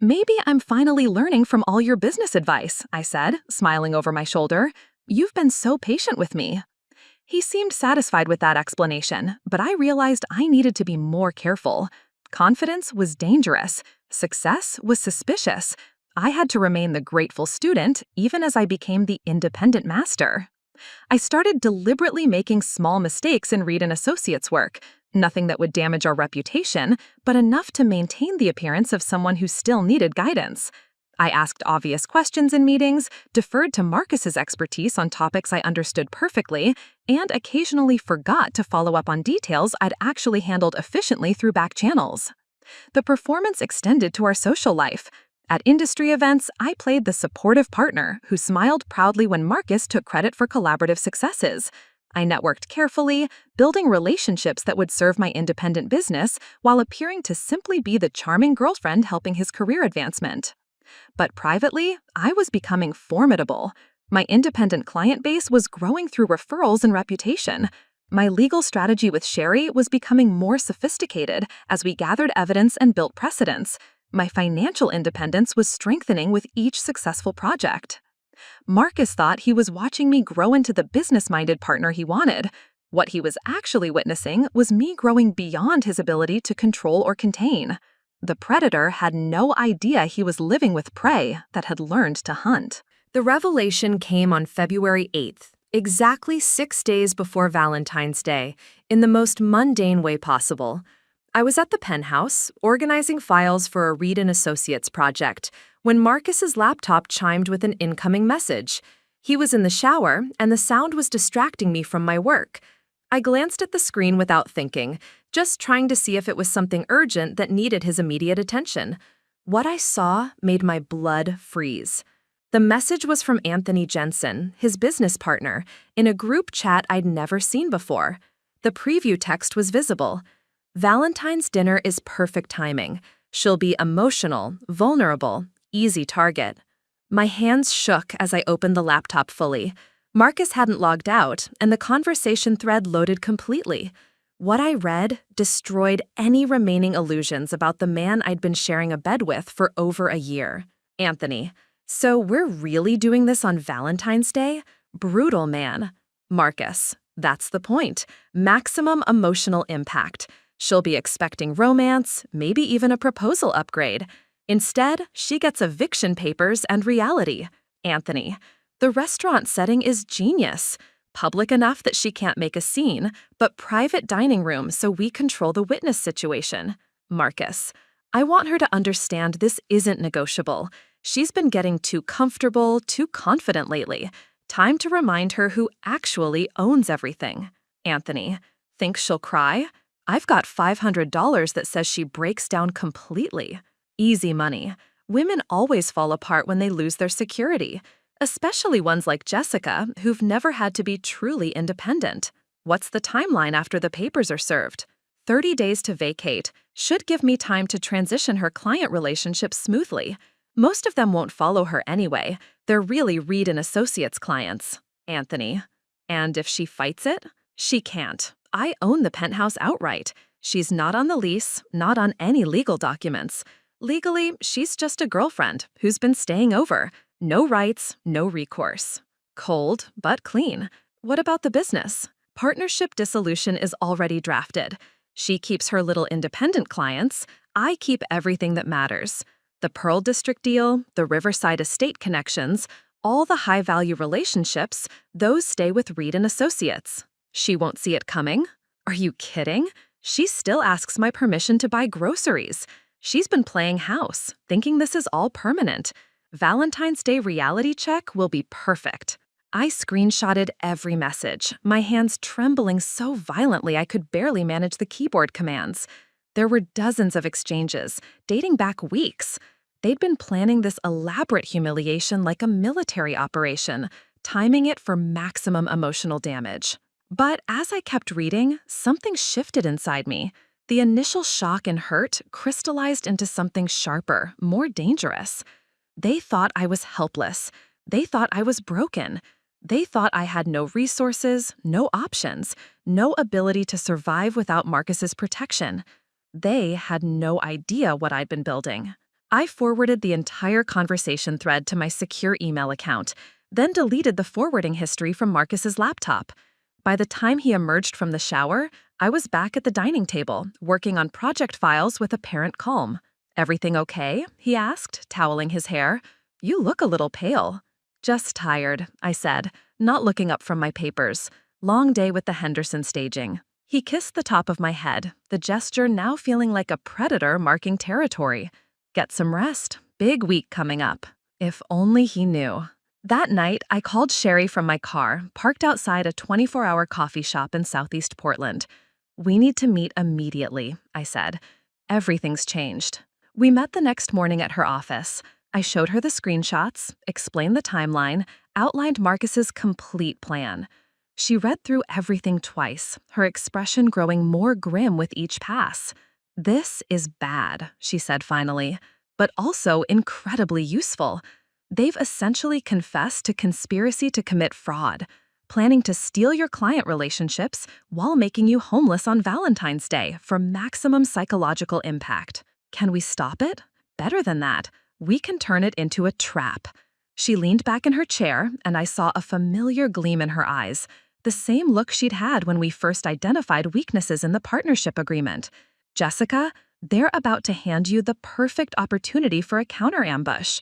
Maybe I'm finally learning from all your business advice, I said, smiling over my shoulder. You've been so patient with me. He seemed satisfied with that explanation, but I realized I needed to be more careful. Confidence was dangerous. Success was suspicious. I had to remain the grateful student even as I became the independent master. I started deliberately making small mistakes in Reed and Associates' work, nothing that would damage our reputation, but enough to maintain the appearance of someone who still needed guidance. I asked obvious questions in meetings, deferred to Marcus's expertise on topics I understood perfectly, and occasionally forgot to follow up on details I'd actually handled efficiently through back channels. The performance extended to our social life. At industry events, I played the supportive partner who smiled proudly when Marcus took credit for collaborative successes. I networked carefully, building relationships that would serve my independent business while appearing to simply be the charming girlfriend helping his career advancement. But privately, I was becoming formidable. My independent client base was growing through referrals and reputation. My legal strategy with Sherry was becoming more sophisticated as we gathered evidence and built precedents. My financial independence was strengthening with each successful project. Marcus thought he was watching me grow into the business-minded partner he wanted. What he was actually witnessing was me growing beyond his ability to control or contain. The predator had no idea he was living with prey that had learned to hunt. The revelation came on February 8th, exactly 6 days before Valentine's Day, in the most mundane way possible. I was at the penthouse, organizing files for a Reed and Associates project, when Marcus's laptop chimed with an incoming message. He was in the shower, and the sound was distracting me from my work. I glanced at the screen without thinking, just trying to see if it was something urgent that needed his immediate attention. What I saw made my blood freeze. The message was from Anthony Jensen, his business partner, in a group chat I'd never seen before. The preview text was visible. Valentine's dinner is perfect timing. She'll be emotional, vulnerable, easy target. My hands shook as I opened the laptop fully. Marcus hadn't logged out, and the conversation thread loaded completely. What I read destroyed any remaining illusions about the man I'd been sharing a bed with for over a year. Anthony. So we're really doing this on Valentine's Day? Brutal, man. Marcus. That's the point. Maximum emotional impact. She'll be expecting romance, maybe even a proposal upgrade. Instead, she gets eviction papers and reality. Anthony. The restaurant setting is genius. Public enough that she can't make a scene, but private dining room so we control the witness situation. Marcus. I want her to understand this isn't negotiable. She's been getting too comfortable, too confident lately. Time to remind her who actually owns everything. Anthony. Thinks she'll cry? I've got $500 that says she breaks down completely. Easy money. Women always fall apart when they lose their security, especially ones like Jessica, who've never had to be truly independent. What's the timeline after the papers are served? 30 days to vacate. Should give me time to transition her client relationships smoothly. Most of them won't follow her anyway. They're really Reed and Associates clients. Anthony. And if she fights it? She can't. I own the penthouse outright. She's not on the lease, not on any legal documents. Legally, she's just a girlfriend who's been staying over. No rights, no recourse. Cold, but clean. What about the business? Partnership dissolution is already drafted. She keeps her little independent clients. I keep everything that matters. The Pearl District deal, the Riverside Estate connections, all the high-value relationships, those stay with Reed and Associates. She won't see it coming? Are you kidding? She still asks my permission to buy groceries. She's been playing house, thinking this is all permanent. Valentine's Day reality check will be perfect. I screenshotted every message, my hands trembling so violently I could barely manage the keyboard commands. There were dozens of exchanges, dating back weeks. They'd been planning this elaborate humiliation like a military operation, timing it for maximum emotional damage. But as I kept reading, something shifted inside me. The initial shock and hurt crystallized into something sharper, more dangerous. They thought I was helpless. They thought I was broken. They thought I had no resources, no options, no ability to survive without Marcus's protection. They had no idea what I'd been building. I forwarded the entire conversation thread to my secure email account, then deleted the forwarding history from Marcus's laptop. By the time he emerged from the shower, I was back at the dining table, working on project files with apparent calm. "Everything okay?" he asked, toweling his hair. "You look a little pale." "Just tired," I said, not looking up from my papers. "Long day with the Henderson staging." He kissed the top of my head, the gesture now feeling like a predator marking territory. "Get some rest. Big week coming up." If only he knew. That night, I called Sherry from my car, parked outside a 24-hour coffee shop in Southeast Portland. "We need to meet immediately," I said. "Everything's changed." We met the next morning at her office. I showed her the screenshots, explained the timeline, outlined Marcus's complete plan. She read through everything twice, her expression growing more grim with each pass. "This is bad," she said finally, "but also incredibly useful. They've essentially confessed to conspiracy to commit fraud, planning to steal your client relationships while making you homeless on Valentine's Day for maximum psychological impact. Can we stop it? Better than that, we can turn it into a trap." She leaned back in her chair, and I saw a familiar gleam in her eyes, the same look she'd had when we first identified weaknesses in the partnership agreement. "Jessica, they're about to hand you the perfect opportunity for a counter-ambush.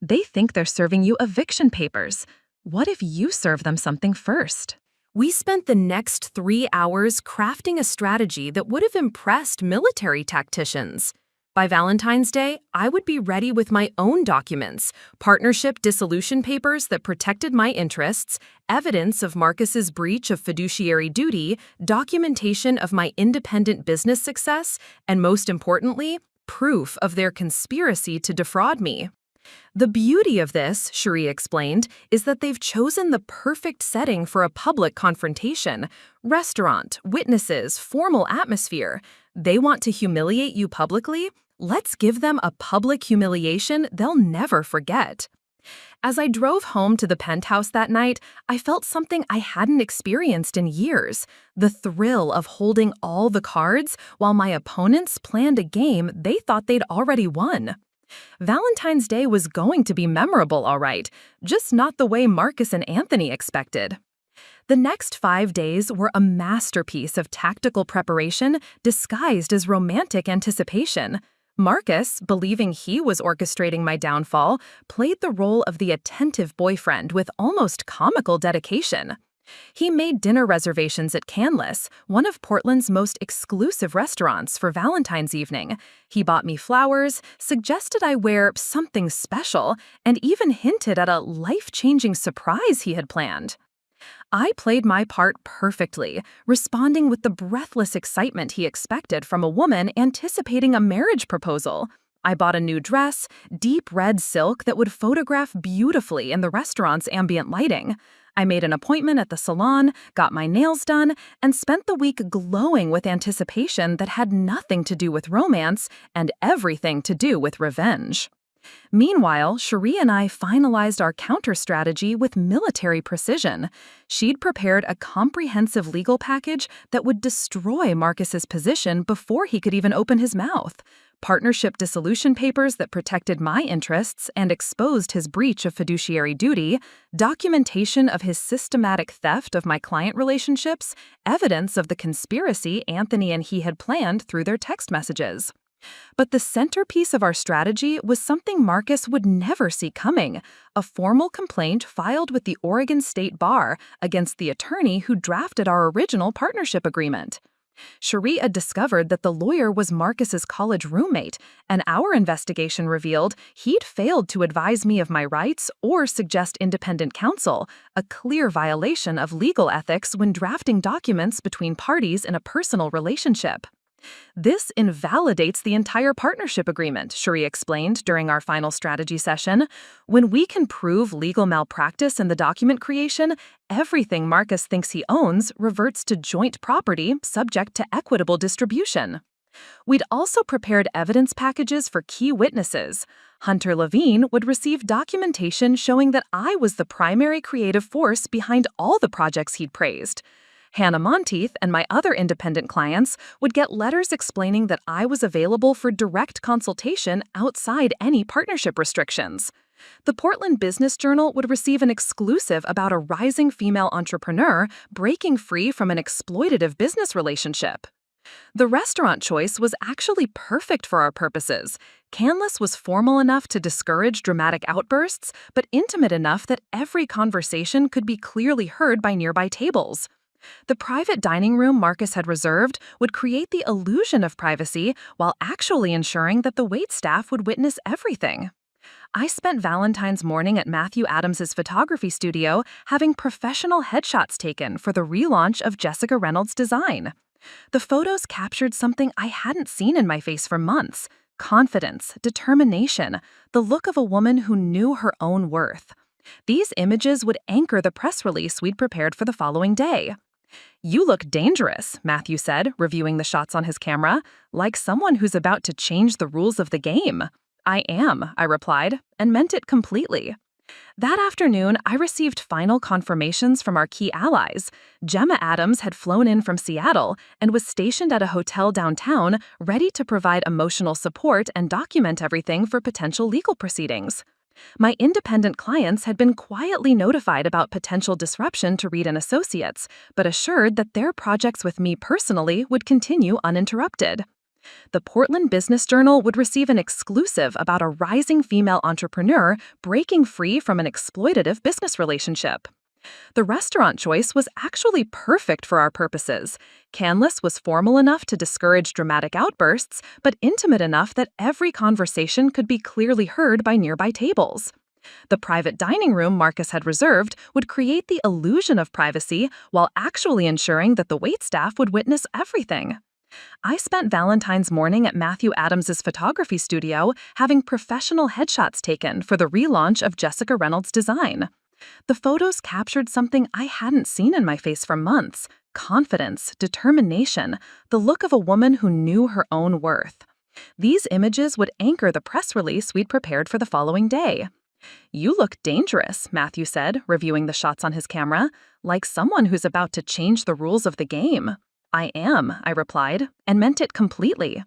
They think they're serving you eviction papers. What if you serve them something first?" We spent the next 3 hours crafting a strategy that would have impressed military tacticians. By Valentine's Day, I would be ready with my own documents, partnership dissolution papers that protected my interests, evidence of Marcus's breach of fiduciary duty, documentation of my independent business success, and most importantly, proof of their conspiracy to defraud me. "The beauty of this," Cherie explained, "is that they've chosen the perfect setting for a public confrontation. Restaurant, witnesses, formal atmosphere. They want to humiliate you publicly? Let's give them a public humiliation they'll never forget." As I drove home to the penthouse that night, I felt something I hadn't experienced in years: the thrill of holding all the cards while my opponents planned a game they thought they'd already won. Valentine's Day was going to be memorable, all right, just not the way Marcus and Anthony expected. The next 5 days were a masterpiece of tactical preparation disguised as romantic anticipation. Marcus, believing he was orchestrating my downfall, played the role of the attentive boyfriend with almost comical dedication. He made dinner reservations at Canlis, one of Portland's most exclusive restaurants, for Valentine's evening. He bought me flowers, suggested I wear something special, and even hinted at a life-changing surprise he had planned. I played my part perfectly, responding with the breathless excitement he expected from a woman anticipating a marriage proposal. I bought a new dress, deep red silk that would photograph beautifully in the restaurant's ambient lighting. I made an appointment at the salon, got my nails done, and spent the week glowing with anticipation that had nothing to do with romance and everything to do with revenge. Meanwhile, Cherie and I finalized our counter-strategy with military precision. She'd prepared a comprehensive legal package that would destroy Marcus's position before he could even open his mouth. Partnership dissolution papers that protected my interests and exposed his breach of fiduciary duty, documentation of his systematic theft of my client relationships, evidence of the conspiracy Anthony and he had planned through their text messages. But the centerpiece of our strategy was something Marcus would never see coming: a formal complaint filed with the Oregon State Bar against the attorney who drafted our original partnership agreement. Cherie had discovered that the lawyer was Marcus's college roommate, and our investigation revealed he'd failed to advise me of my rights or suggest independent counsel, a clear violation of legal ethics when drafting documents between parties in a personal relationship. "This invalidates the entire partnership agreement," Cherie explained during our final strategy session. "When we can prove legal malpractice in the document creation, everything Marcus thinks he owns reverts to joint property subject to equitable distribution." We'd also prepared evidence packages for key witnesses. Hunter Levine would receive documentation showing that I was the primary creative force behind all the projects he'd praised. Hannah Monteith and my other independent clients would get letters explaining that I was available for direct consultation outside any partnership restrictions. The Portland Business Journal would receive an exclusive about a rising female entrepreneur breaking free from an exploitative business relationship. The restaurant choice was actually perfect for our purposes. Canlis was formal enough to discourage dramatic outbursts, but intimate enough that every conversation could be clearly heard by nearby tables. The private dining room Marcus had reserved would create the illusion of privacy while actually ensuring that the waitstaff would witness everything. I spent Valentine's morning at Matthew Adams's photography studio having professional headshots taken for the relaunch of Jessica Reynolds' design. The photos captured something I hadn't seen in my face for months: confidence, determination, the look of a woman who knew her own worth. These images would anchor the press release we'd prepared for the following day. "You look dangerous," Matthew said, reviewing the shots on his camera, "like someone who's about to change the rules of the game." "I am," I replied, and meant it completely. That afternoon, I received final confirmations from our key allies. Gemma Adams had flown in from Seattle and was stationed at a hotel downtown, ready to provide emotional support and document everything for potential legal proceedings. My independent clients had been quietly notified about potential disruption to Reed & Associates, but assured that their projects with me personally would continue uninterrupted. The Portland Business Journal would receive an exclusive about a rising female entrepreneur breaking free from an exploitative business relationship. The restaurant choice was actually perfect for our purposes. Canlis was formal enough to discourage dramatic outbursts, but intimate enough that every conversation could be clearly heard by nearby tables. The private dining room Marcus had reserved would create the illusion of privacy while actually ensuring that the waitstaff would witness everything. I spent Valentine's morning at Matthew Adams's photography studio having professional headshots taken for the relaunch of Jessica Reynolds' design. The photos captured something I hadn't seen in my face for months: confidence, determination, the look of a woman who knew her own worth. These images would anchor the press release we'd prepared for the following day. "You look dangerous," Matthew said, reviewing the shots on his camera, "like someone who's about to change the rules of the game." "I am," I replied, and meant it completely.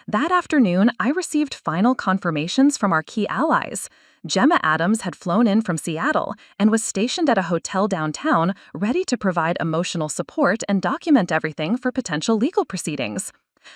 That afternoon, I received final confirmations from our key allies. Gemma Adams had flown in from Seattle and was stationed at a hotel downtown, ready to provide emotional support and document everything for potential legal proceedings.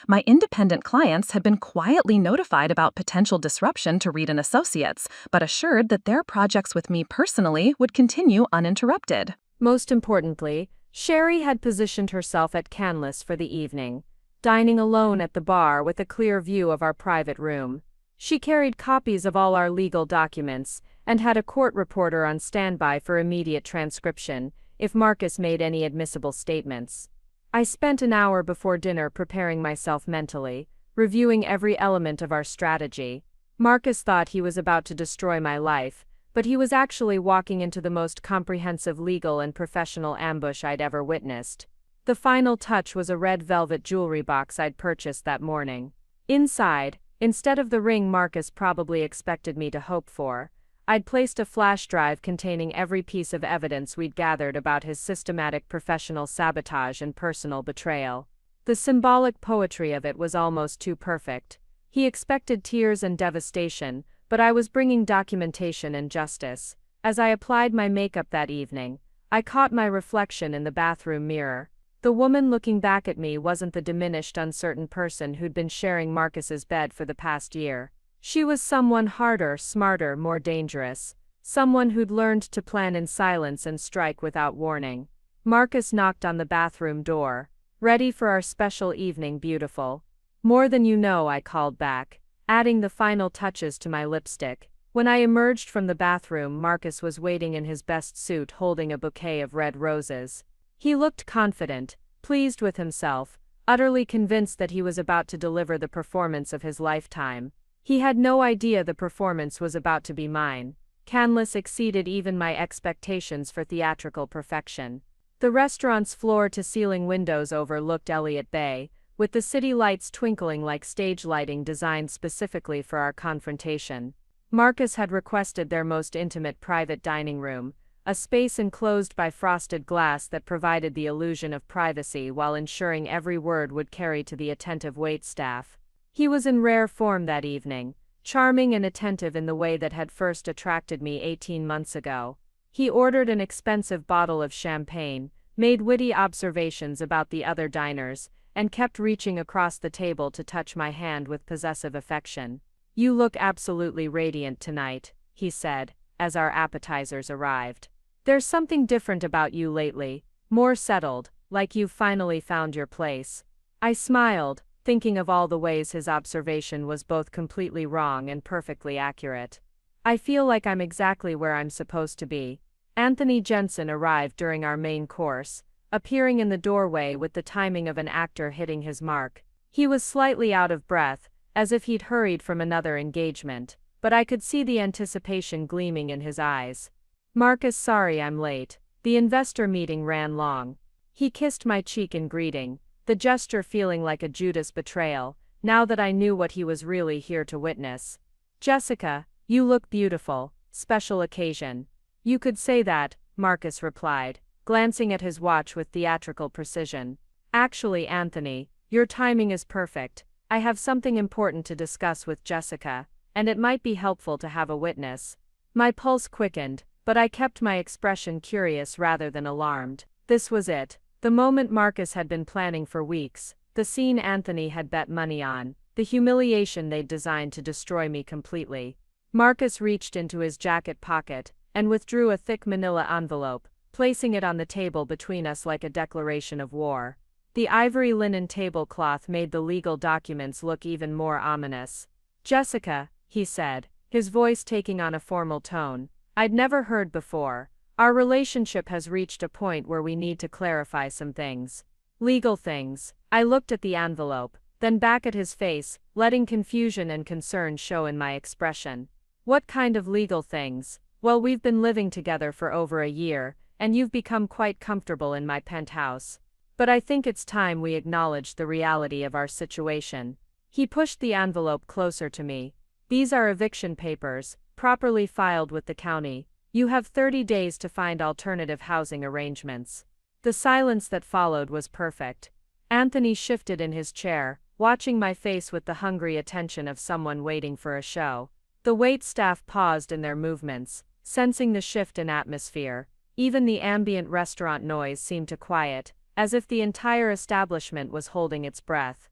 My independent clients had been quietly notified about potential disruption to Reed & Associates, but assured that their projects with me personally would continue uninterrupted. Most importantly, Sherry had positioned herself at Canlis for the evening, dining alone at the bar with a clear view of our private room. She carried copies of all our legal documents and had a court reporter on standby for immediate transcription if Marcus made any admissible statements. I spent an hour before dinner preparing myself mentally, reviewing every element of our strategy. Marcus thought he was about to destroy my life, but he was actually walking into the most comprehensive legal and professional ambush I'd ever witnessed. The final touch was a red velvet jewelry box I'd purchased that morning. Inside, instead of the ring Marcus probably expected me to hope for, I'd placed a flash drive containing every piece of evidence we'd gathered about his systematic professional sabotage and personal betrayal. The symbolic poetry of it was almost too perfect. He expected tears and devastation, but I was bringing documentation and justice. As I applied my makeup that evening, I caught my reflection in the bathroom mirror. The woman looking back at me wasn't the diminished, uncertain person who'd been sharing Marcus's bed for the past year. She was someone harder, smarter, more dangerous. Someone who'd learned to plan in silence and strike without warning. Marcus knocked on the bathroom door. "Ready for our special evening, beautiful?" "More than you know," I called back, adding the final touches to my lipstick. When I emerged from the bathroom, Marcus was waiting in his best suit holding a bouquet of red roses. He looked confident, pleased with himself, utterly convinced that he was about to deliver the performance of his lifetime. He had no idea the performance was about to be mine. Canlis exceeded even my expectations for theatrical perfection. The restaurant's floor-to-ceiling windows overlooked Elliott Bay, with the city lights twinkling like stage lighting designed specifically for our confrontation. Marcus had requested their most intimate private dining room, a space enclosed by frosted glass that provided the illusion of privacy while ensuring every word would carry to the attentive waitstaff. He was in rare form that evening, charming and attentive in the way that had first attracted me 18 months ago. He ordered an expensive bottle of champagne, made witty observations about the other diners, and kept reaching across the table to touch my hand with possessive affection. "You look absolutely radiant tonight," he said, as our appetizers arrived. "There's something different about you lately, more settled, like you've finally found your place." I smiled, thinking of all the ways his observation was both completely wrong and perfectly accurate. "I feel like I'm exactly where I'm supposed to be." Anthony Jensen arrived during our main course, appearing in the doorway with the timing of an actor hitting his mark. He was slightly out of breath, as if he'd hurried from another engagement, but I could see the anticipation gleaming in his eyes. "Marcus, sorry I'm late. The investor meeting ran long." He kissed my cheek in greeting, the gesture feeling like a Judas betrayal, now that I knew what he was really here to witness. "Jessica, you look beautiful, special occasion." "You could say that," Marcus replied, glancing at his watch with theatrical precision. "Actually, Anthony, your timing is perfect. I have something important to discuss with Jessica, and it might be helpful to have a witness." My pulse quickened, but I kept my expression curious rather than alarmed. This was it, the moment Marcus had been planning for weeks, the scene Anthony had bet money on, the humiliation they'd designed to destroy me completely. Marcus reached into his jacket pocket and withdrew a thick manila envelope, placing it on the table between us like a declaration of war. The ivory linen tablecloth made the legal documents look even more ominous. "Jessica," he said, his voice taking on a formal tone I'd never heard before, "our relationship has reached a point where we need to clarify some things." "Legal things." I looked at the envelope, then back at his face, letting confusion and concern show in my expression. "What kind of legal things?" "Well, we've been living together for over a year, and you've become quite comfortable in my penthouse. But I think it's time we acknowledged the reality of our situation." He pushed the envelope closer to me. "These are eviction papers, properly filed with the county. You have 30 days to find alternative housing arrangements." The silence that followed was perfect. Anthony shifted in his chair, watching my face with the hungry attention of someone waiting for a show. The wait staff paused in their movements, sensing the shift in atmosphere. Even the ambient restaurant noise seemed to quiet, as if the entire establishment was holding its breath.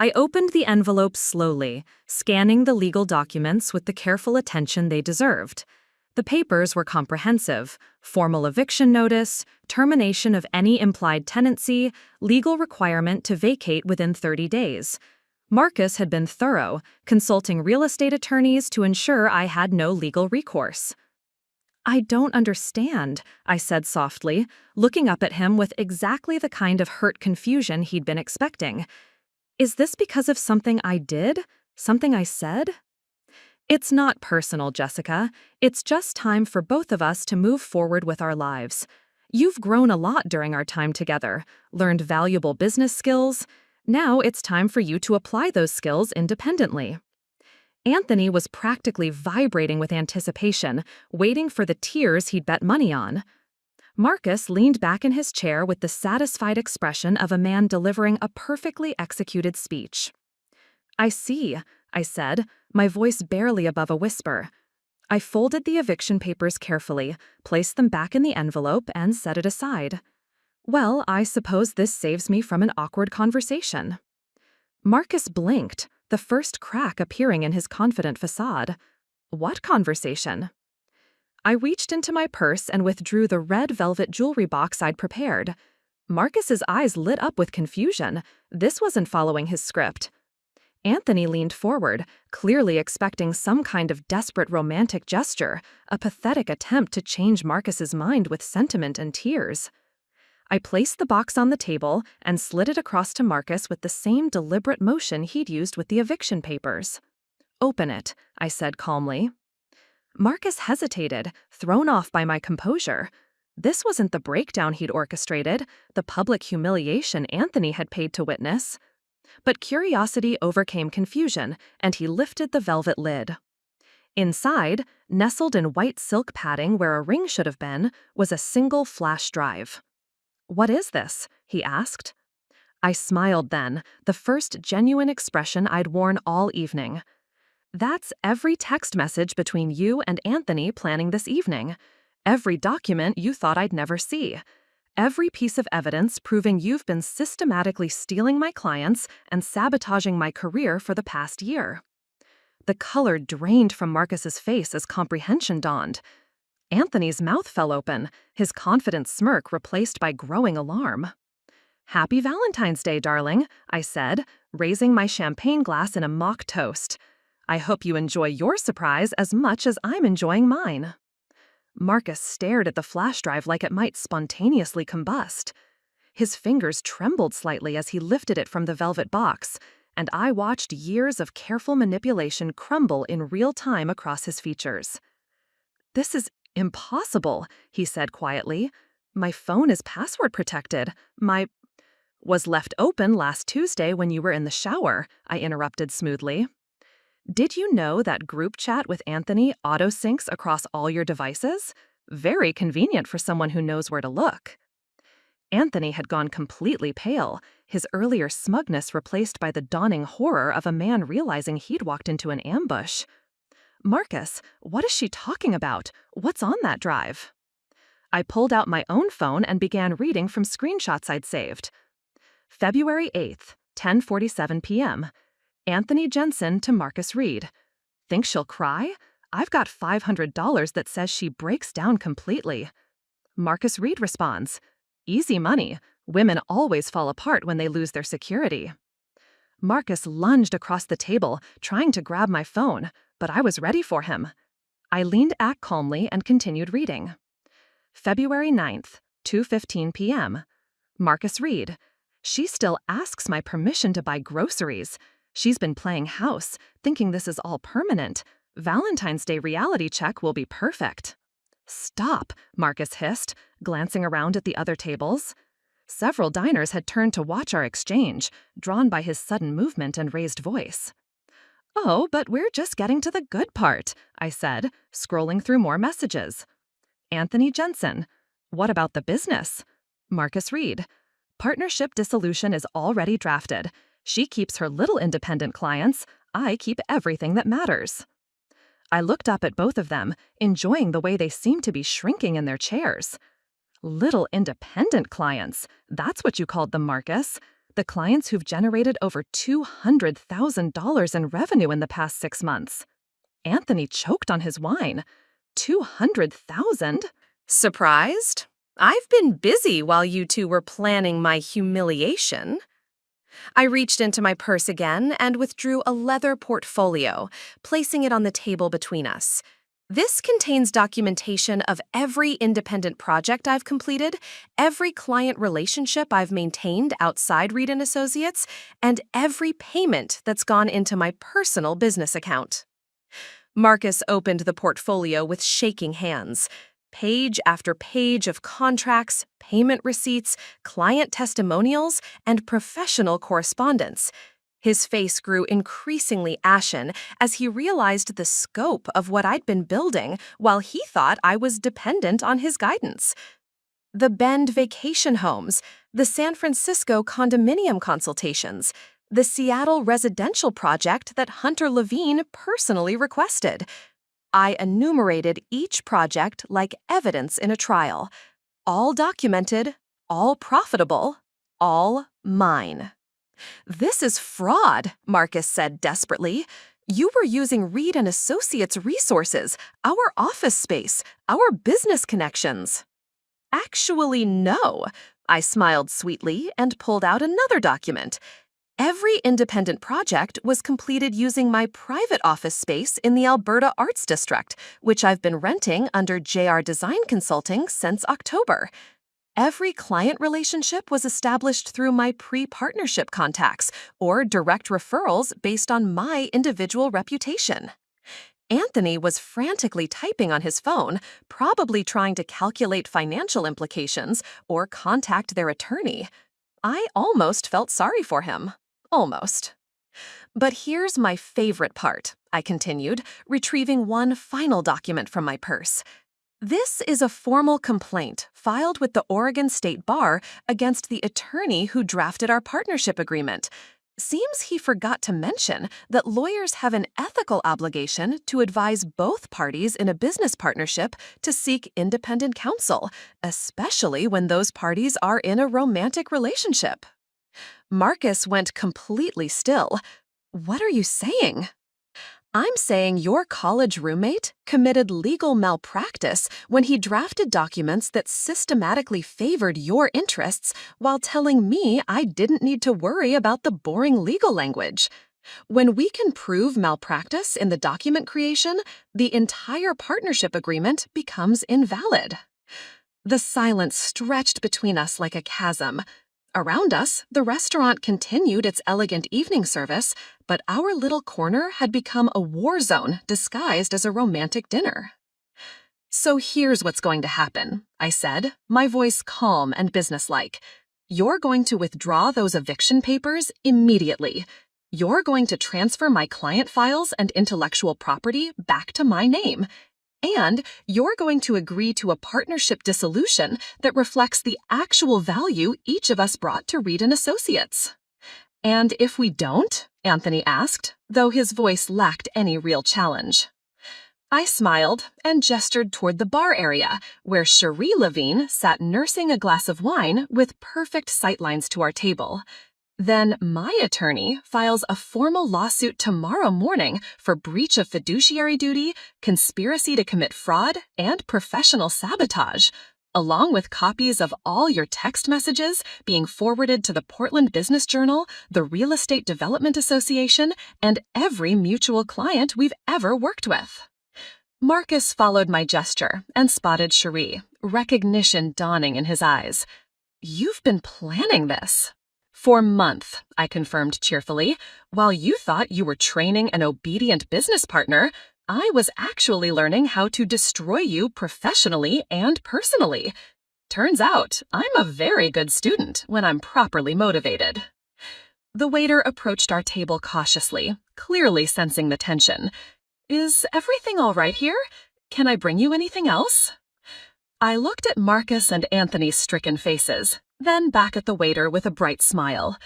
I opened the envelope slowly, scanning the legal documents with the careful attention they deserved. The papers were comprehensive: formal eviction notice, termination of any implied tenancy, legal requirement to vacate within 30 days. Marcus had been thorough, consulting real estate attorneys to ensure I had no legal recourse. "I don't understand," I said softly, looking up at him with exactly the kind of hurt confusion he'd been expecting. "Is this because of something I did? Something I said?" "It's not personal, Jessica. It's just time for both of us to move forward with our lives. You've grown a lot during our time together, learned valuable business skills. Now it's time for you to apply those skills independently." Anthony was practically vibrating with anticipation, waiting for the tears he'd bet money on. Marcus leaned back in his chair with the satisfied expression of a man delivering a perfectly executed speech. "I see," I said, my voice barely above a whisper. I folded the eviction papers carefully, placed them back in the envelope, and set it aside. "Well, I suppose this saves me from an awkward conversation." Marcus blinked, the first crack appearing in his confident facade. "What conversation?" I reached into my purse and withdrew the red velvet jewelry box I'd prepared. Marcus's eyes lit up with confusion. This wasn't following his script. Anthony leaned forward, clearly expecting some kind of desperate romantic gesture, a pathetic attempt to change Marcus's mind with sentiment and tears. I placed the box on the table and slid it across to Marcus with the same deliberate motion he'd used with the eviction papers. "Open it," I said calmly. Marcus hesitated, thrown off by my composure. This wasn't the breakdown he'd orchestrated, the public humiliation Anthony had paid to witness. But curiosity overcame confusion, and he lifted the velvet lid. Inside, nestled in white silk padding where a ring should have been, was a single flash drive. "What is this?" he asked. I smiled then, the first genuine expression I'd worn all evening. "That's every text message between you and Anthony planning this evening. Every document you thought I'd never see. Every piece of evidence proving you've been systematically stealing my clients and sabotaging my career for the past year." The color drained from Marcus's face as comprehension dawned. Anthony's mouth fell open, his confident smirk replaced by growing alarm. "Happy Valentine's Day, darling," I said, raising my champagne glass in a mock toast. "I hope you enjoy your surprise as much as I'm enjoying mine." Marcus stared at the flash drive like it might spontaneously combust. His fingers trembled slightly as he lifted it from the velvet box, and I watched years of careful manipulation crumble in real time across his features. "This is impossible," he said quietly. "My phone is password protected. My—" "Was left open last Tuesday when you were in the shower," I interrupted smoothly. "Did you know that group chat with Anthony auto-syncs across all your devices? Very convenient for someone who knows where to look." Anthony had gone completely pale, his earlier smugness replaced by the dawning horror of a man realizing he'd walked into an ambush. "Marcus, what is she talking about? What's on that drive?" I pulled out my own phone and began reading from screenshots I'd saved. February 8th, 10:47 p.m. Anthony Jensen to Marcus Reed. "Think she'll cry? I've got $500 that says she breaks down completely." Marcus Reed responds, "Easy money. Women always fall apart when they lose their security." Marcus lunged across the table, trying to grab my phone, but I was ready for him. I leaned back calmly and continued reading. February 9th, 2:15 p.m. Marcus Reed. "She still asks my permission to buy groceries. She's been playing house, thinking this is all permanent. Valentine's Day reality check will be perfect." "Stop," Marcus hissed, glancing around at the other tables. Several diners had turned to watch our exchange, drawn by his sudden movement and raised voice. "Oh, but we're just getting to the good part," I said, scrolling through more messages. Anthony Jensen. "What about the business?" Marcus Reed. "Partnership dissolution is already drafted. She keeps her little independent clients. I keep everything that matters." I looked up at both of them, enjoying the way they seemed to be shrinking in their chairs. "Little independent clients, that's what you called them, Marcus. The clients who've generated over $200,000 in revenue in the past 6 months." Anthony choked on his wine. "200,000? Surprised? I've been busy while you two were planning my humiliation." I reached into my purse again and withdrew a leather portfolio, placing it on the table between us. "This contains documentation of every independent project I've completed, every client relationship I've maintained outside Reed & Associates, and every payment that's gone into my personal business account." Marcus opened the portfolio with shaking hands. Page after page of contracts, payment receipts, client testimonials, and professional correspondence. His face grew increasingly ashen as he realized the scope of what I'd been building while he thought I was dependent on his guidance. The Bend vacation homes, the San Francisco condominium consultations, the Seattle residential project that Hunter Levine personally requested. I enumerated each project like evidence in a trial. All documented, all profitable, all mine. "This is fraud," Marcus said desperately. "You were using Reed & Associates resources, our office space, our business connections." "Actually, no." I smiled sweetly and pulled out another document. Every independent project was completed using my private office space in the Alberta Arts District, which I've been renting under JR Design Consulting since October. Every client relationship was established through my pre-partnership contacts or direct referrals based on my individual reputation. Anthony was frantically typing on his phone, probably trying to calculate financial implications or contact their attorney. I almost felt sorry for him. Almost. But here's my favorite part. I continued, retrieving one final document from my purse. This is a formal complaint filed with the Oregon State Bar against the attorney who drafted our partnership agreement. Seems he forgot to mention that lawyers have an ethical obligation to advise both parties in a business partnership to seek independent counsel, especially when those parties are in a romantic relationship. Marcus went completely still. What are you saying? I'm saying your college roommate committed legal malpractice when he drafted documents that systematically favored your interests while telling me I didn't need to worry about the boring legal language. When we can prove malpractice in the document creation, the entire partnership agreement becomes invalid. The silence stretched between us like a chasm. Around us, the restaurant continued its elegant evening service, but our little corner had become a war zone disguised as a romantic dinner. So here's what's going to happen, I said, my voice calm and businesslike. You're going to withdraw those eviction papers immediately. You're going to transfer my client files and intellectual property back to my name. And you're going to agree to a partnership dissolution that reflects the actual value each of us brought to Reed and Associates. And if we don't? Anthony asked, though his voice lacked any real challenge. I smiled and gestured toward the bar area, where Cherie Levine sat nursing a glass of wine with perfect sightlines to our table. Then my attorney files a formal lawsuit tomorrow morning for breach of fiduciary duty, conspiracy to commit fraud, and professional sabotage, along with copies of all your text messages being forwarded to the Portland Business Journal, the Real Estate Development Association, and every mutual client we've ever worked with. Marcus followed my gesture and spotted Cherie, recognition dawning in his eyes. You've been planning this. For months, I confirmed cheerfully. While you thought you were training an obedient business partner, I was actually learning how to destroy you professionally and personally. Turns out, I'm a very good student when I'm properly motivated. The waiter approached our table cautiously, clearly sensing the tension. Is everything all right here? Can I bring you anything else? I looked at Marcus and Anthony's stricken faces, then back at the waiter with a bright smile.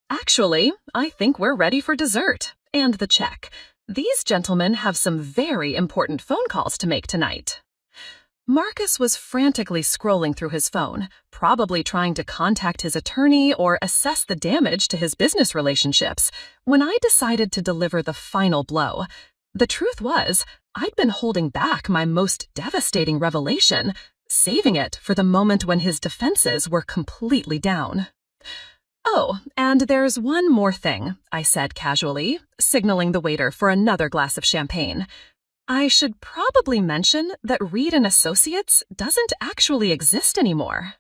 Actually, I think we're ready for dessert and the check. These gentlemen have some very important phone calls to make tonight. Marcus was frantically scrolling through his phone, probably trying to contact his attorney or assess the damage to his business relationships, when I decided to deliver the final blow. The truth was, I'd been holding back my most devastating revelation, saving it for the moment when his defenses were completely down. Oh, and there's one more thing, I said casually, signaling the waiter for another glass of champagne. I should probably mention that Reed and Associates doesn't actually exist anymore.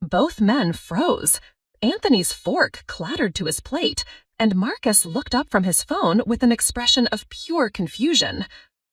Both men froze. Anthony's fork clattered to his plate, and Marcus looked up from his phone with an expression of pure confusion.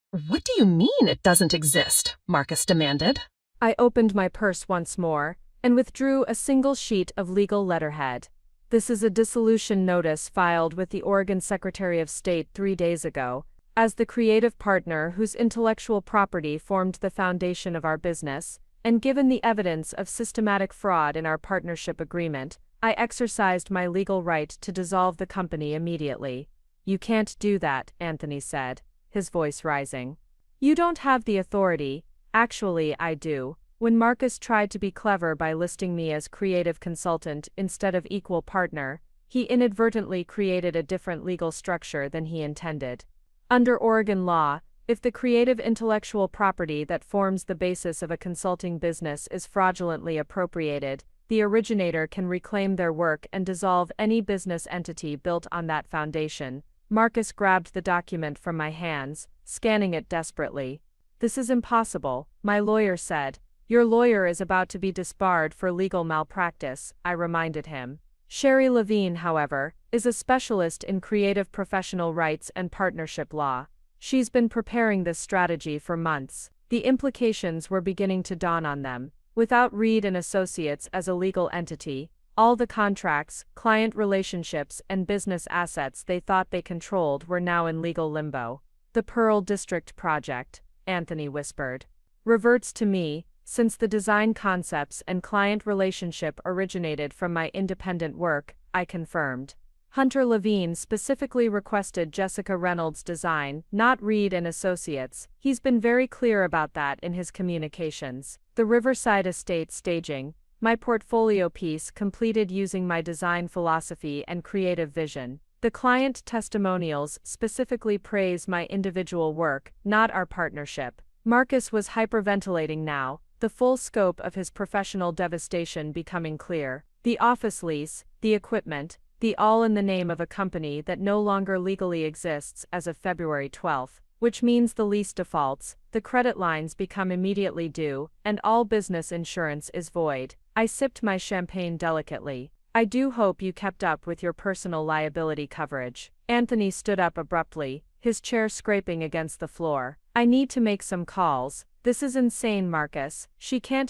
What do you mean it doesn't exist? Marcus demanded. I opened my purse once more and withdrew a single sheet of legal letterhead. This is a dissolution notice filed with the Oregon Secretary of State 3 days ago. As the creative partner whose intellectual property formed the foundation of our business, and given the evidence of systematic fraud in our partnership agreement, I exercised my legal right to dissolve the company immediately. You can't do that, Anthony said, his voice rising. You don't have the authority. Actually, I do. When Marcus tried to be clever by listing me as creative consultant instead of equal partner, he inadvertently created a different legal structure than he intended. Under Oregon law, if the creative intellectual property that forms the basis of a consulting business is fraudulently appropriated, the originator can reclaim their work and dissolve any business entity built on that foundation. Marcus grabbed the document from my hands, scanning it desperately. This is impossible, my lawyer said. Your lawyer is about to be disbarred for legal malpractice, I reminded him. Cherie Levine, however, is a specialist in creative professional rights and partnership law. She's been preparing this strategy for months. The implications were beginning to dawn on them. Without Reed and Associates as a legal entity, all the contracts, client relationships, and business assets they thought they controlled were now in legal limbo. The Pearl District project, Anthony whispered. Reverts to me, since the design concepts and client relationship originated from my independent work, I confirmed. Hunter Levine specifically requested Jessica Reynolds' design, not Reed and Associates. He's been very clear about that in his communications. The Riverside Estate staging, my portfolio piece completed using my design philosophy and creative vision. The client testimonials specifically praise my individual work, not our partnership. Marcus was hyperventilating now, the full scope of his professional devastation becoming clear. The office lease, the equipment, the all in the name of a company that no longer legally exists as of February 12, which means the lease defaults, the credit lines become immediately due, and all business insurance is void. I sipped my champagne delicately. I do hope you kept up with your personal liability coverage. Anthony stood up abruptly, his chair scraping against the floor. I need to make some calls. This is insane, Marcus. She can,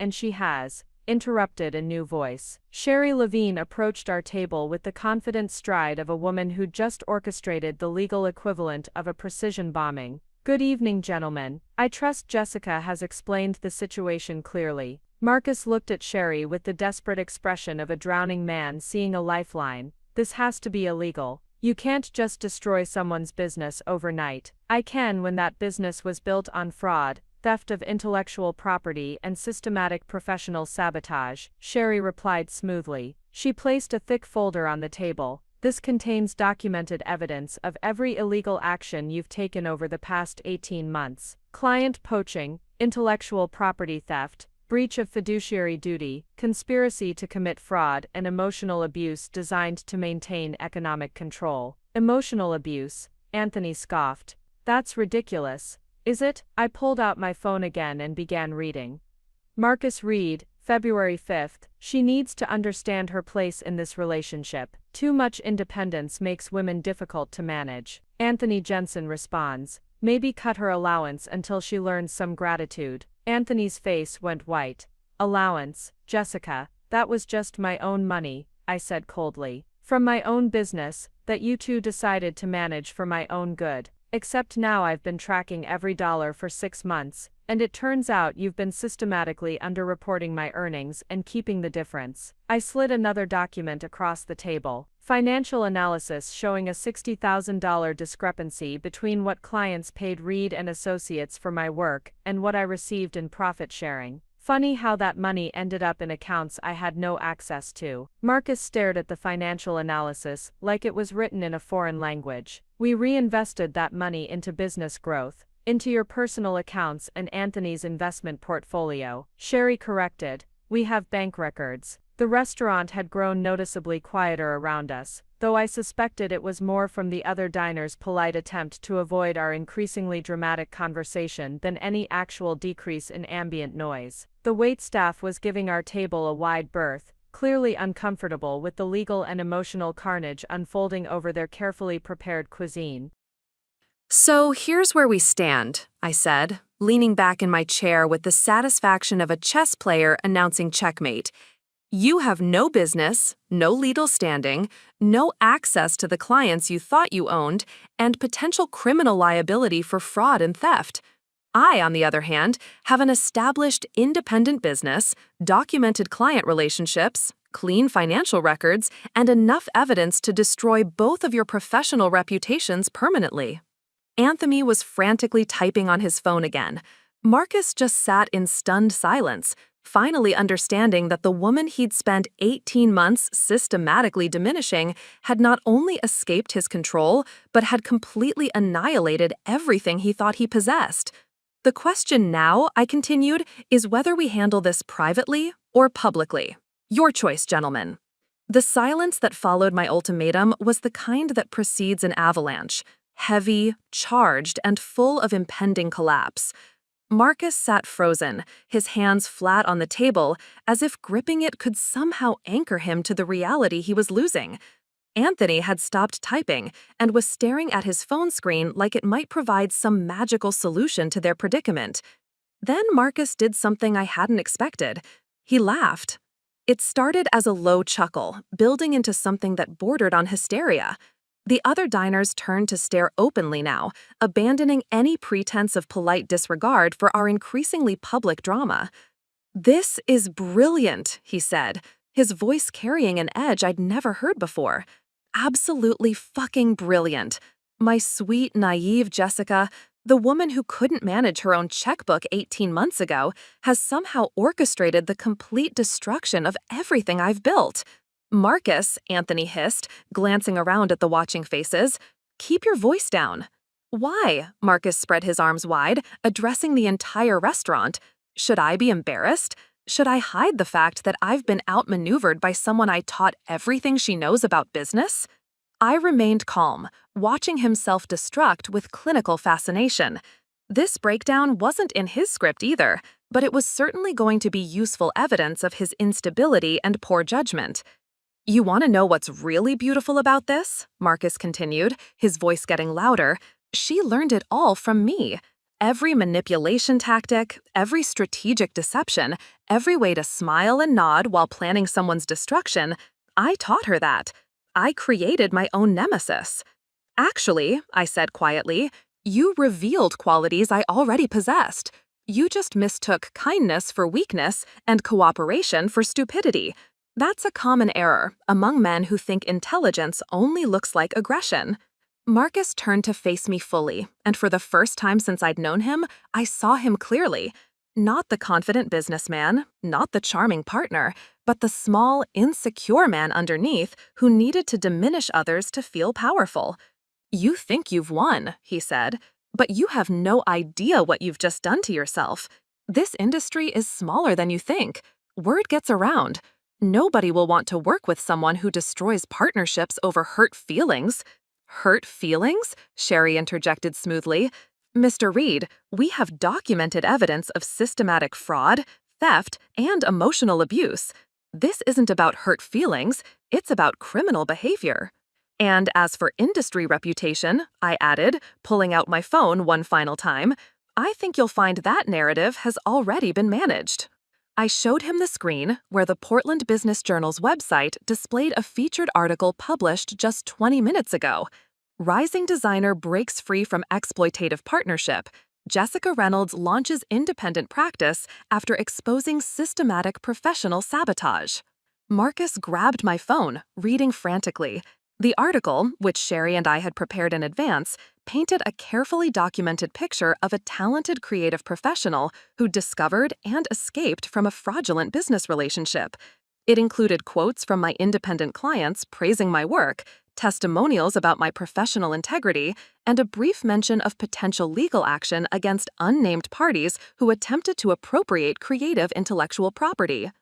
and she has. Interrupted a new voice. Sherry Levine approached our table with the confident stride of a woman who just orchestrated the legal equivalent of a precision bombing. Good evening, gentlemen. I trust Jessica has explained the situation clearly. Marcus looked at Sherry with the desperate expression of a drowning man seeing a lifeline. This has to be illegal. You can't just destroy someone's business overnight. I can when that business was built on fraud, theft of intellectual property and systematic professional sabotage, Sherry replied smoothly. She placed a thick folder on the table. This contains documented evidence of every illegal action you've taken over the past 18 months. Client poaching, intellectual property theft, breach of fiduciary duty, conspiracy to commit fraud, and emotional abuse designed to maintain economic control. Emotional abuse, Anthony scoffed. That's ridiculous. Is it? I pulled out my phone again and began reading. Marcus Reed, February 5th, she needs to understand her place in this relationship. Too much independence makes women difficult to manage. Anthony Jensen responds, maybe cut her allowance until she learns some gratitude. Anthony's face went white. Allowance, Jessica, that was just my own money, I said coldly. From my own business, that you two decided to manage for my own good. Except now I've been tracking every dollar for 6 months, and it turns out you've been systematically underreporting my earnings and keeping the difference. I slid another document across the table. Financial analysis showing a $60,000 discrepancy between what clients paid Reed and Associates for my work and what I received in profit sharing. Funny how that money ended up in accounts I had no access to. Marcus stared at the financial analysis like it was written in a foreign language. We reinvested that money into business growth, into your personal accounts and Anthony's investment portfolio. Sherry corrected. We have bank records. The restaurant had grown noticeably quieter around us, though I suspected it was more from the other diners' polite attempt to avoid our increasingly dramatic conversation than any actual decrease in ambient noise. The waitstaff was giving our table a wide berth, clearly uncomfortable with the legal and emotional carnage unfolding over their carefully prepared cuisine. So here's where we stand, I said, leaning back in my chair with the satisfaction of a chess player announcing checkmate. You have no business, no legal standing, no access to the clients you thought you owned, and potential criminal liability for fraud and theft. I, on the other hand, have an established independent business, documented client relationships, clean financial records, and enough evidence to destroy both of your professional reputations permanently. Anthony was frantically typing on his phone again. Marcus just sat in stunned silence, finally understanding that the woman he'd spent 18 months systematically diminishing had not only escaped his control, but had completely annihilated everything he thought he possessed. The question now, I continued, is whether we handle this privately or publicly. Your choice, gentlemen. The silence that followed my ultimatum was the kind that precedes an avalanche, heavy, charged, and full of impending collapse. Marcus sat frozen, his hands flat on the table, as if gripping it could somehow anchor him to the reality he was losing. Anthony had stopped typing and was staring at his phone screen like it might provide some magical solution to their predicament. Then Marcus did something I hadn't expected. He laughed. It started as a low chuckle, building into something that bordered on hysteria. The other diners turned to stare openly now, abandoning any pretense of polite disregard for our increasingly public drama. "This is brilliant," he said, his voice carrying an edge I'd never heard before. "Absolutely fucking brilliant. My sweet, naive Jessica, the woman who couldn't manage her own checkbook 18 months ago, has somehow orchestrated the complete destruction of everything I've built." "Marcus," Anthony hissed, glancing around at the watching faces, "keep your voice down." "Why?" Marcus spread his arms wide, addressing the entire restaurant. "Should I be embarrassed? Should I hide the fact that I've been outmaneuvered by someone I taught everything she knows about business?" I remained calm, watching him self-destruct with clinical fascination. This breakdown wasn't in his script either, but it was certainly going to be useful evidence of his instability and poor judgment. "You want to know what's really beautiful about this?" Marcus continued, his voice getting louder. "She learned it all from me. Every manipulation tactic, every strategic deception, every way to smile and nod while planning someone's destruction, I taught her that. I created my own nemesis." "Actually," I said quietly, "you revealed qualities I already possessed. You just mistook kindness for weakness and cooperation for stupidity. That's a common error among men who think intelligence only looks like aggression." Marcus turned to face me fully, and for the first time since I'd known him, I saw him clearly. Not the confident businessman, not the charming partner, but the small, insecure man underneath who needed to diminish others to feel powerful. "You think you've won," he said, "but you have no idea what you've just done to yourself. This industry is smaller than you think. Word gets around. Nobody will want to work with someone who destroys partnerships over hurt feelings." "Hurt feelings?" Sherry interjected smoothly. "Mr. Reed, we have documented evidence of systematic fraud, theft, and emotional abuse. This isn't about hurt feelings, it's about criminal behavior." "And as for industry reputation," I added, pulling out my phone one final time, "I think you'll find that narrative has already been managed." I showed him the screen where the Portland Business Journal's website displayed a featured article published just 20 minutes ago. "Rising designer breaks free from exploitative partnership. Jessica Reynolds launches independent practice after exposing systematic professional sabotage." Marcus grabbed my phone, reading frantically. The article, which Sherry and I had prepared in advance, painted a carefully documented picture of a talented creative professional who discovered and escaped from a fraudulent business relationship. It included quotes from my independent clients praising my work, testimonials about my professional integrity, and a brief mention of potential legal action against unnamed parties who attempted to appropriate creative intellectual property.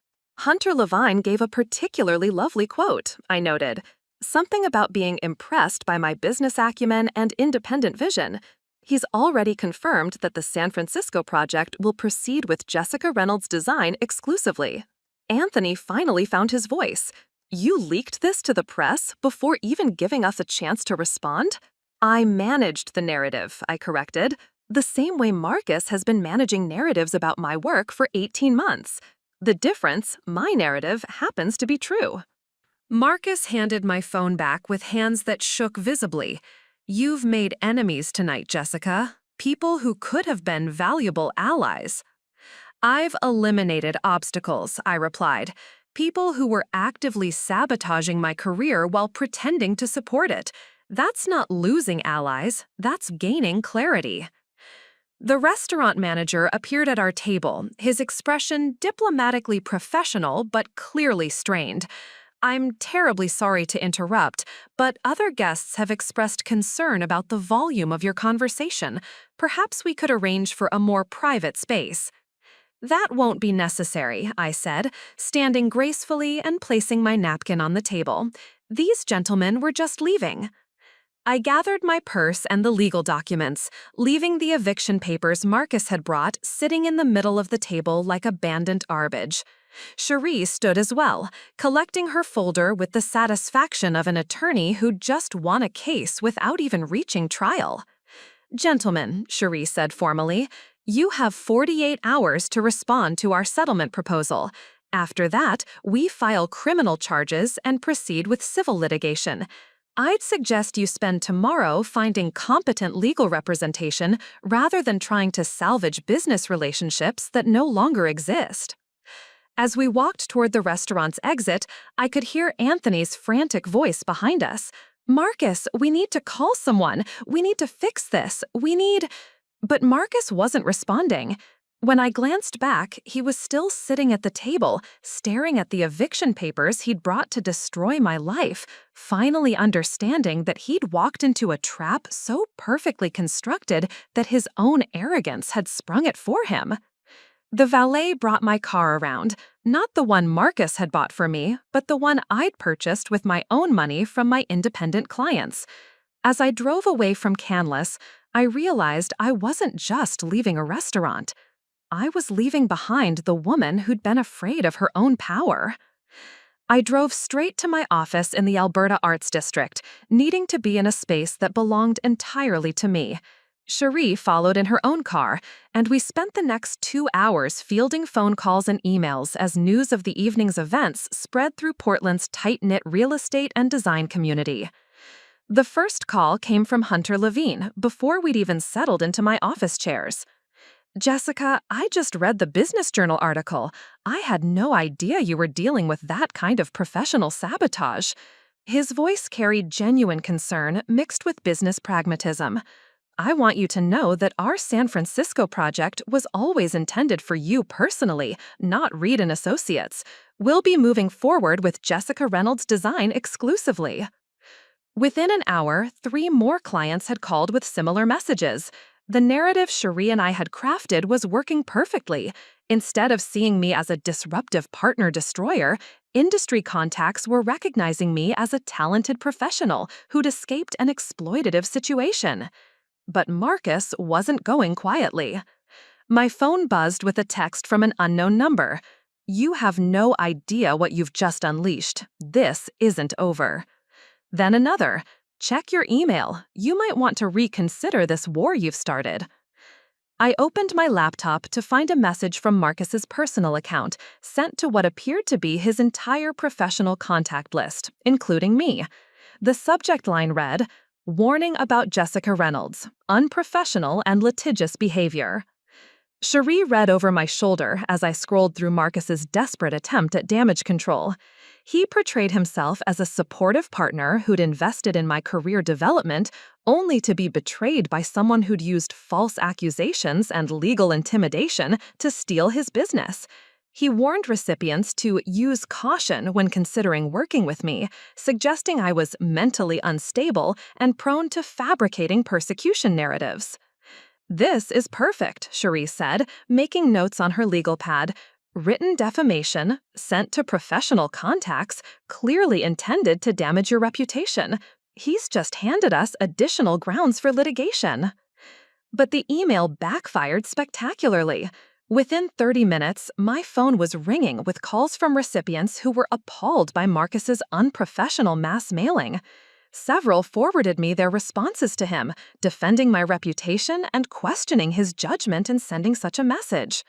"Hunter Levine gave a particularly lovely quote," I noted. "Something about being impressed by my business acumen and independent vision. He's already confirmed that the San Francisco project will proceed with Jessica Reynolds' design exclusively." Anthony finally found his voice. "You leaked this to the press before even giving us a chance to respond?" "I managed the narrative," I corrected, "the same way Marcus has been managing narratives about my work for 18 months. The difference, my narrative happens to be true." Marcus handed my phone back with hands that shook visibly. "You've made enemies tonight, Jessica. People who could have been valuable allies." "I've eliminated obstacles," I replied. "People who were actively sabotaging my career while pretending to support it. That's not losing allies, that's gaining clarity." The restaurant manager appeared at our table, his expression diplomatically professional but clearly strained. "I'm terribly sorry to interrupt, but other guests have expressed concern about the volume of your conversation. Perhaps we could arrange for a more private space." "That won't be necessary," I said, standing gracefully and placing my napkin on the table. "These gentlemen were just leaving." I gathered my purse and the legal documents, leaving the eviction papers Marcus had brought sitting in the middle of the table like abandoned garbage. Cherie stood as well, collecting her folder with the satisfaction of an attorney who'd just won a case without even reaching trial. "Gentlemen," Cherie said formally, "you have 48 hours to respond to our settlement proposal. After that, we file criminal charges and proceed with civil litigation. I'd suggest you spend tomorrow finding competent legal representation rather than trying to salvage business relationships that no longer exist. As we walked toward the restaurant's exit, I could hear Anthony's frantic voice behind us. "Marcus, we need to call someone. We need to fix this. We need—" But Marcus wasn't responding. When I glanced back, he was still sitting at the table, staring at the eviction papers he'd brought to destroy my life, finally understanding that he'd walked into a trap so perfectly constructed that his own arrogance had sprung it for him. The valet brought my car around, not the one Marcus had bought for me, but the one I'd purchased with my own money from my independent clients. As I drove away from Canlis, I realized I wasn't just leaving a restaurant. I was leaving behind the woman who'd been afraid of her own power. I drove straight to my office in the Alberta Arts District, needing to be in a space that belonged entirely to me. Cherie followed in her own car, and we spent the next 2 hours fielding phone calls and emails as news of the evening's events spread through Portland's tight-knit real estate and design community. The first call came from Hunter Levine before we'd even settled into my office chairs. "Jessica, I just read the Business Journal article. I had no idea you were dealing with that kind of professional sabotage." His voice carried genuine concern mixed with business pragmatism. "I want you to know that our San Francisco project was always intended for you personally, not Reed and Associates. We'll be moving forward with Jessica Reynolds' design exclusively." Within an hour, 3 more clients had called with similar messages. The narrative Cherie and I had crafted was working perfectly. Instead of seeing me as a disruptive partner destroyer, industry contacts were recognizing me as a talented professional who'd escaped an exploitative situation. But Marcus wasn't going quietly. My phone buzzed with a text from an unknown number. "You have no idea what you've just unleashed. This isn't over." Then another. "Check your email. You might want to reconsider this war you've started." I opened my laptop to find a message from Marcus's personal account, sent to what appeared to be his entire professional contact list, including me. The subject line read, "Warning about Jessica Reynolds, unprofessional and litigious behavior." Cherie read over my shoulder as I scrolled through Marcus's desperate attempt at damage control. He portrayed himself as a supportive partner who'd invested in my career development, only to be betrayed by someone who'd used false accusations and legal intimidation to steal his business. He warned recipients to use caution when considering working with me, suggesting I was mentally unstable and prone to fabricating persecution narratives. "This is perfect," Cherie said, making notes on her legal pad. "Written defamation, sent to professional contacts, clearly intended to damage your reputation. He's just handed us additional grounds for litigation." But the email backfired spectacularly. Within 30 minutes, my phone was ringing with calls from recipients who were appalled by Marcus's unprofessional mass mailing. Several forwarded me their responses to him, defending my reputation and questioning his judgment in sending such a message.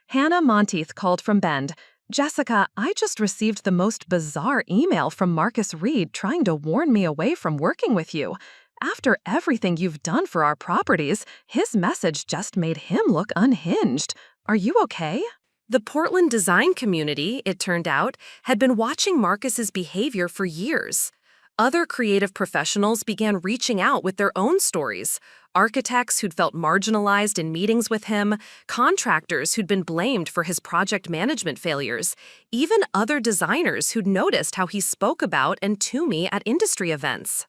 Hannah Monteith called from Bend. "Jessica, I just received the most bizarre email from Marcus Reed trying to warn me away from working with you. After everything you've done for our properties, his message just made him look unhinged. Are you okay?" The Portland design community, it turned out, had been watching Marcus's behavior for years. Other creative professionals began reaching out with their own stories. Architects who'd felt marginalized in meetings with him, contractors who'd been blamed for his project management failures, even other designers who'd noticed how he spoke about and to me at industry events.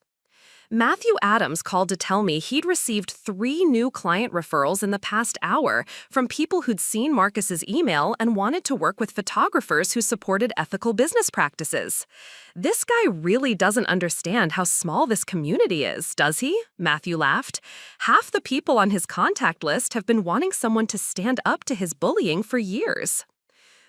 Matthew Adams called to tell me he'd received 3 new client referrals in the past hour from people who'd seen Marcus's email and wanted to work with photographers who supported ethical business practices. "This guy really doesn't understand how small this community is, does he?" Matthew laughed. "Half the people on his contact list have been wanting someone to stand up to his bullying for years."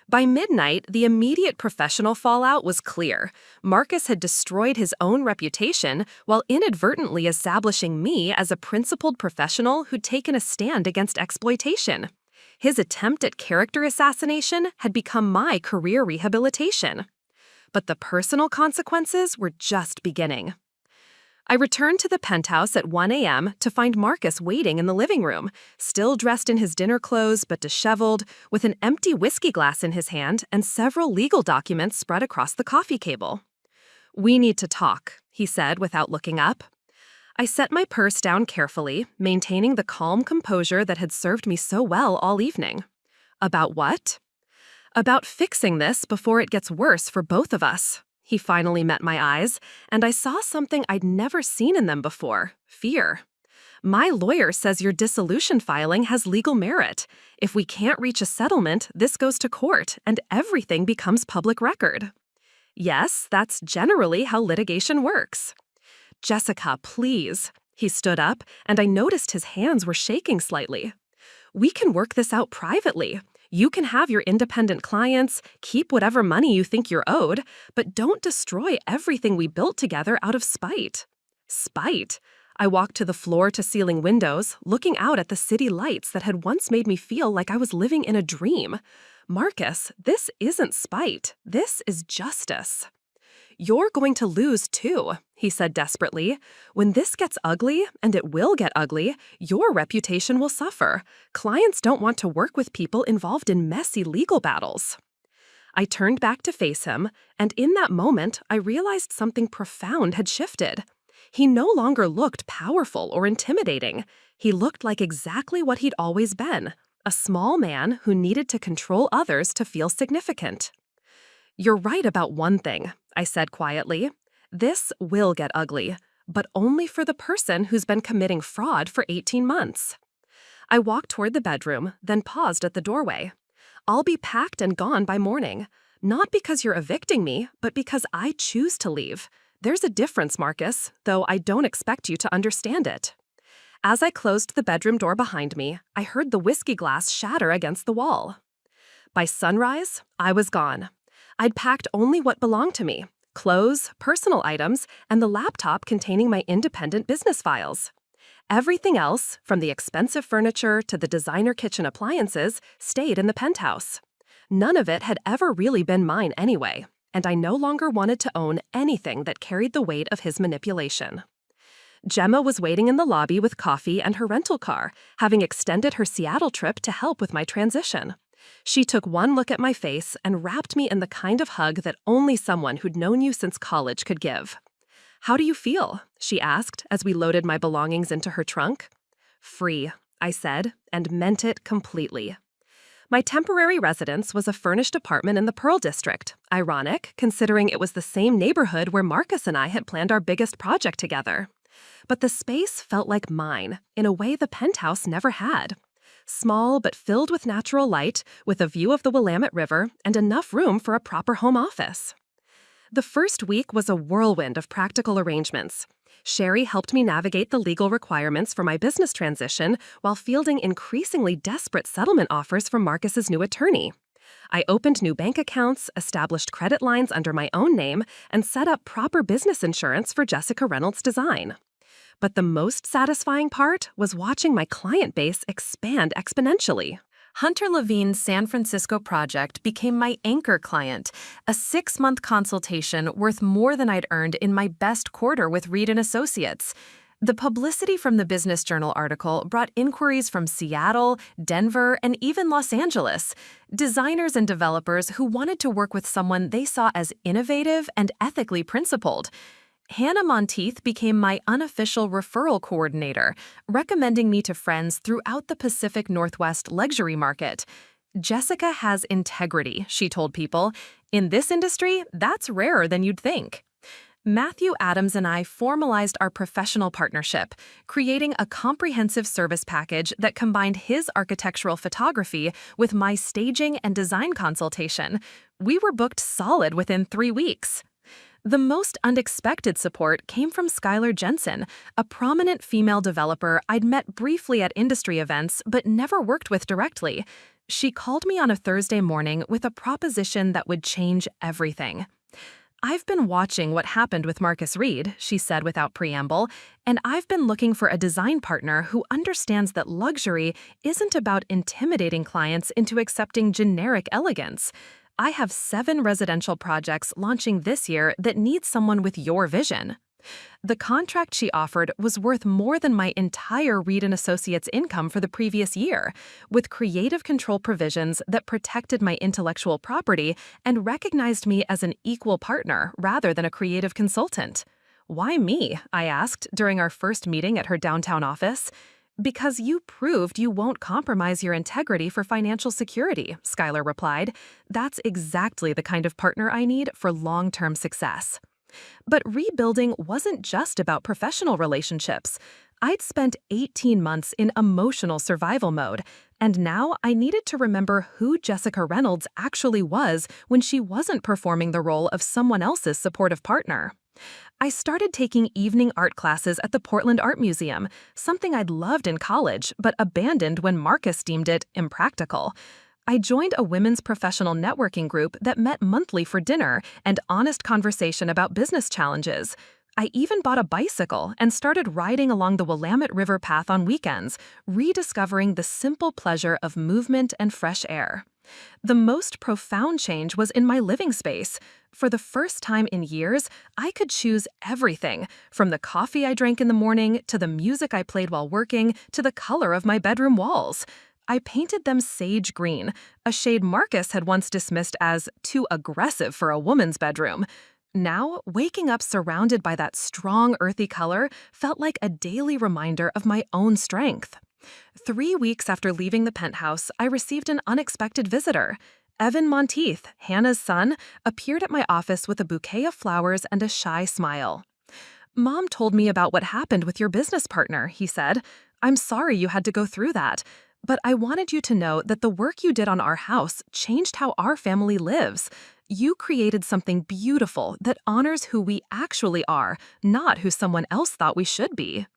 By midnight, the immediate professional fallout was clear. Marcus had destroyed his own reputation while inadvertently establishing me as a principled professional who'd taken a stand against exploitation. His attempt at character assassination had become my career rehabilitation. But the personal consequences were just beginning. I returned to the penthouse at 1 a.m. to find Marcus waiting in the living room, still dressed in his dinner clothes but disheveled, with an empty whiskey glass in his hand and several legal documents spread across the coffee table. "We need to talk," he said without looking up. I set my purse down carefully, maintaining the calm composure that had served me so well all evening. "About what?" "About fixing this before it gets worse for both of us." He finally met my eyes, and I saw something I'd never seen in them before: fear. "My lawyer says your dissolution filing has legal merit. If we can't reach a settlement, this goes to court, and everything becomes public record." "Yes, that's generally how litigation works." "Jessica, please." He stood up, and I noticed his hands were shaking slightly. "We can work this out privately. You can have your independent clients, keep whatever money you think you're owed, but don't destroy everything we built together out of spite." Spite? I walked to the floor-to-ceiling windows, looking out at the city lights that had once made me feel like I was living in a dream. "Marcus, this isn't spite. This is justice." "You're going to lose too," he said desperately. "When this gets ugly, and it will get ugly, your reputation will suffer. Clients don't want to work with people involved in messy legal battles." I turned back to face him, and in that moment, I realized something profound had shifted. He no longer looked powerful or intimidating. He looked like exactly what he'd always been: a small man who needed to control others to feel significant. "You're right about one thing," I said quietly. "This will get ugly, but only for the person who's been committing fraud for 18 months. I walked toward the bedroom, then paused at the doorway. "I'll be packed and gone by morning. Not because you're evicting me, but because I choose to leave. There's a difference, Marcus, though I don't expect you to understand it." As I closed the bedroom door behind me, I heard the whiskey glass shatter against the wall. By sunrise, I was gone. I'd packed only what belonged to me: clothes, personal items, and the laptop containing my independent business files. Everything else, from the expensive furniture to the designer kitchen appliances, stayed in the penthouse. None of it had ever really been mine anyway, and I no longer wanted to own anything that carried the weight of his manipulation. Gemma was waiting in the lobby with coffee and her rental car, having extended her Seattle trip to help with my transition. She took one look at my face and wrapped me in the kind of hug that only someone who'd known you since college could give. "How do you feel?" she asked as we loaded my belongings into her trunk. "Free," I said, and meant it completely. My temporary residence was a furnished apartment in the Pearl District, ironic considering it was the same neighborhood where Marcus and I had planned our biggest project together. But the space felt like mine, in a way the penthouse never had. Small but filled with natural light, with a view of the Willamette River and enough room for a proper home office. The first week was a whirlwind of practical arrangements. Sherry helped me navigate the legal requirements for my business transition while fielding increasingly desperate settlement offers from Marcus's new attorney. I opened new bank accounts, established credit lines under my own name, and set up proper business insurance for Jessica Reynolds Design. But the most satisfying part was watching my client base expand exponentially. Hunter Levine's San Francisco project became my anchor client, a 6-month consultation worth more than I'd earned in my best quarter with Reed & Associates. The publicity from the Business Journal article brought inquiries from Seattle, Denver, and even Los Angeles, designers and developers who wanted to work with someone they saw as innovative and ethically principled. Hannah Monteith became my unofficial referral coordinator, recommending me to friends throughout the Pacific Northwest luxury market. "Jessica has integrity," she told people. "In this industry, that's rarer than you'd think." Matthew Adams and I formalized our professional partnership, creating a comprehensive service package that combined his architectural photography with my staging and design consultation. We were booked solid within 3 weeks. The most unexpected support came from Skylar Jensen, a prominent female developer I'd met briefly at industry events but never worked with directly. She called me on a Thursday morning with a proposition that would change everything. "I've been watching what happened with Marcus Reed," she said without preamble, "and I've been looking for a design partner who understands that luxury isn't about intimidating clients into accepting generic elegance. I have 7 residential projects launching this year that need someone with your vision." The contract she offered was worth more than my entire Reed and Associates income for the previous year, with creative control provisions that protected my intellectual property and recognized me as an equal partner rather than a creative consultant. "Why me?" I asked during our first meeting at her downtown office. "Because you proved you won't compromise your integrity for financial security," Skylar replied. "That's exactly the kind of partner I need for long-term success." But rebuilding wasn't just about professional relationships. I'd spent 18 months in emotional survival mode, and now I needed to remember who Jessica Reynolds actually was when she wasn't performing the role of someone else's supportive partner. I started taking evening art classes at the Portland Art Museum, something I'd loved in college but abandoned when Marcus deemed it impractical. I joined a women's professional networking group that met monthly for dinner and honest conversation about business challenges. I even bought a bicycle and started riding along the Willamette River path on weekends, rediscovering the simple pleasure of movement and fresh air. The most profound change was in my living space. For the first time in years, I could choose everything, from the coffee I drank in the morning to the music I played while working to the color of my bedroom walls. I painted them sage green, a shade Marcus had once dismissed as too aggressive for a woman's bedroom. Now, waking up surrounded by that strong, earthy color felt like a daily reminder of my own strength. 3 weeks after leaving the penthouse, I received an unexpected visitor. Evan Monteith, Hannah's son, appeared at my office with a bouquet of flowers and a shy smile. "Mom told me about what happened with your business partner," he said. "I'm sorry you had to go through that. But I wanted you to know that the work you did on our house changed how our family lives. You created something beautiful that honors who we actually are, not who someone else thought we should be."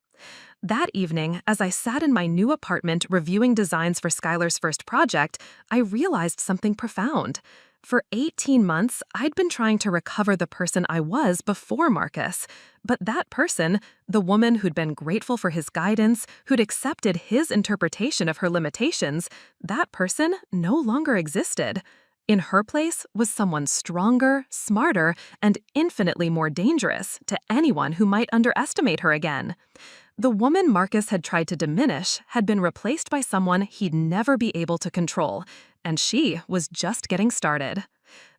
That evening, as I sat in my new apartment reviewing designs for Skylar's first project, I realized something profound. For 18 months, I'd been trying to recover the person I was before Marcus. But that person, the woman who'd been grateful for his guidance, who'd accepted his interpretation of her limitations, that person no longer existed. In her place was someone stronger, smarter, and infinitely more dangerous to anyone who might underestimate her again. The woman Marcus had tried to diminish had been replaced by someone he'd never be able to control, and she was just getting started.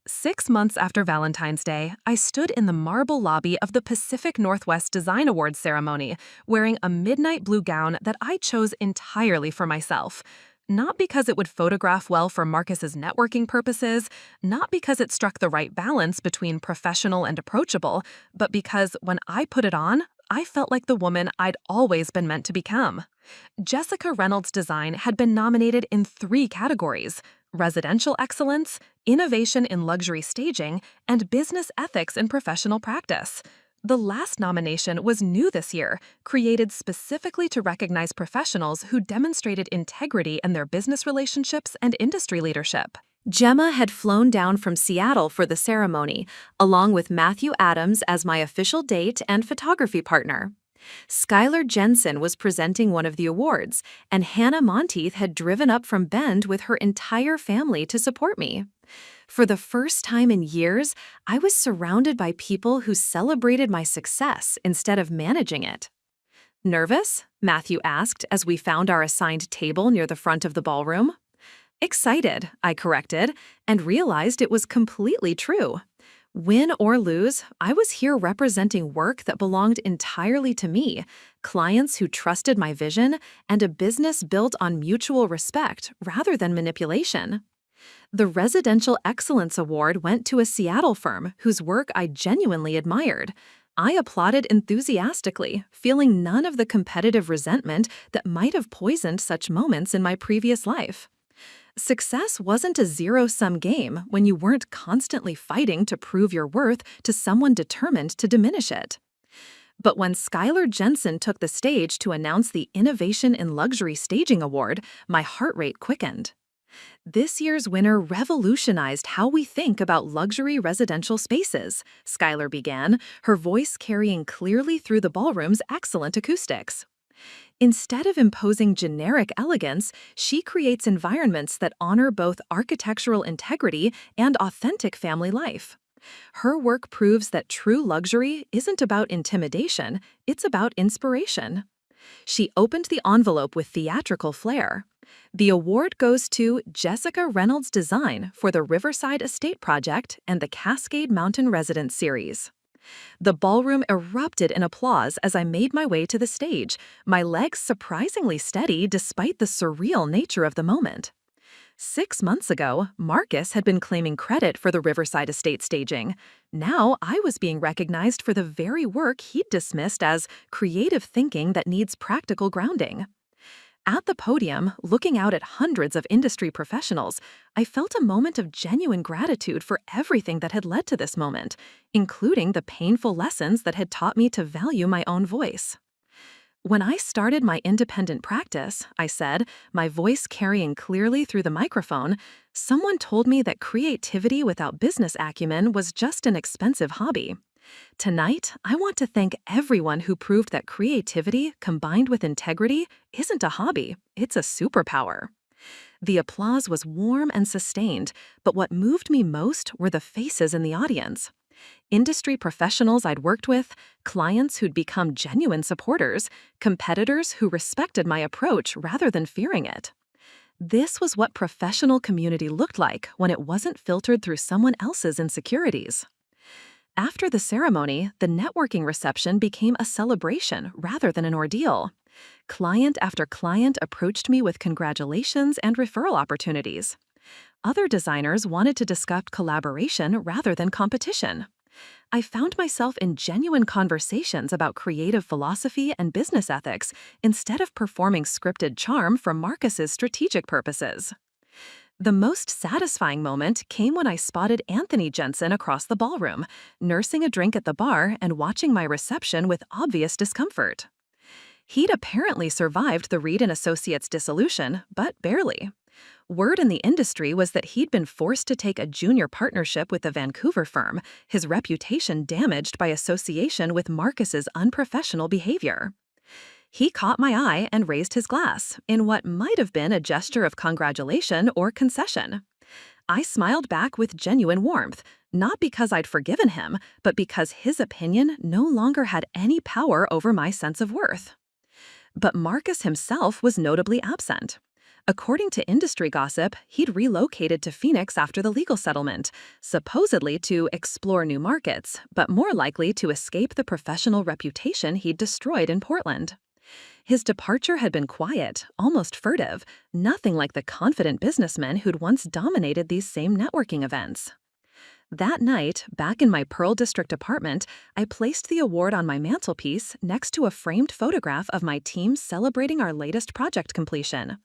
6 months after Valentine's Day, I stood in the marble lobby of the Pacific Northwest Design Awards ceremony, wearing a midnight blue gown that I chose entirely for myself. Not because it would photograph well for Marcus's networking purposes, not because it struck the right balance between professional and approachable, but because when I put it on, I felt like the woman I'd always been meant to become. Jessica Reynolds' design had been nominated in 3 categories: residential excellence, innovation in luxury staging, and business ethics in professional practice. The last nomination was new this year, created specifically to recognize professionals who demonstrated integrity in their business relationships and industry leadership. Gemma had flown down from Seattle for the ceremony, along with Matthew Adams as my official date and photography partner. Skylar Jensen was presenting one of the awards, and Hannah Monteith had driven up from Bend with her entire family to support me. For the first time in years, I was surrounded by people who celebrated my success instead of managing it. "Nervous?" Matthew asked as we found our assigned table near the front of the ballroom. "Excited," I corrected, and realized it was completely true. Win or lose, I was here representing work that belonged entirely to me, clients who trusted my vision, and a business built on mutual respect rather than manipulation. The Residential Excellence Award went to a Seattle firm whose work I genuinely admired. I applauded enthusiastically, feeling none of the competitive resentment that might have poisoned such moments in my previous life. Success wasn't a zero-sum game when you weren't constantly fighting to prove your worth to someone determined to diminish it. But when Skylar Jensen took the stage to announce the Innovation in Luxury Staging Award, my heart rate quickened. "This year's winner revolutionized how we think about luxury residential spaces," Skylar began, her voice carrying clearly through the ballroom's excellent acoustics. "Instead of imposing generic elegance, she creates environments that honor both architectural integrity and authentic family life. Her work proves that true luxury isn't about intimidation, it's about inspiration. She opened the envelope with theatrical flair. The award goes to Jessica Reynolds Design for the Riverside Estate Project and the Cascade Mountain Residence series. The ballroom erupted in applause as I made my way to the stage, my legs surprisingly steady despite the surreal nature of the moment. 6 months ago, Marcus had been claiming credit for the Riverside Estate staging. Now I was being recognized for the very work he'd dismissed as creative thinking that needs practical grounding. At the podium, looking out at hundreds of industry professionals, I felt a moment of genuine gratitude for everything that had led to this moment, including the painful lessons that had taught me to value my own voice. When I started my independent practice, I said, my voice carrying clearly through the microphone, someone told me that creativity without business acumen was just an expensive hobby. Tonight, I want to thank everyone who proved that creativity combined with integrity isn't a hobby, it's a superpower. The applause was warm and sustained, but what moved me most were the faces in the audience. Industry professionals I'd worked with, clients who'd become genuine supporters, competitors who respected my approach rather than fearing it. This was what professional community looked like when it wasn't filtered through someone else's insecurities. After the ceremony, the networking reception became a celebration rather than an ordeal. Client after client approached me with congratulations and referral opportunities. Other designers wanted to discuss collaboration rather than competition. I found myself in genuine conversations about creative philosophy and business ethics instead of performing scripted charm for Marcus's strategic purposes. The most satisfying moment came when I spotted Anthony Jensen across the ballroom, nursing a drink at the bar and watching my reception with obvious discomfort. He'd apparently survived the Reed & Associates dissolution, but barely. Word in the industry was that he'd been forced to take a junior partnership with the Vancouver firm, his reputation damaged by association with Marcus's unprofessional behavior. He caught my eye and raised his glass, in what might have been a gesture of congratulation or concession. I smiled back with genuine warmth, not because I'd forgiven him, but because his opinion no longer had any power over my sense of worth. But Marcus himself was notably absent. According to industry gossip, he'd relocated to Phoenix after the legal settlement, supposedly to explore new markets, but more likely to escape the professional reputation he'd destroyed in Portland. His departure had been quiet, almost furtive, nothing like the confident businessman who'd once dominated these same networking events. That night, back in my Pearl District apartment, I placed the award on my mantelpiece next to a framed photograph of my team celebrating our latest project completion.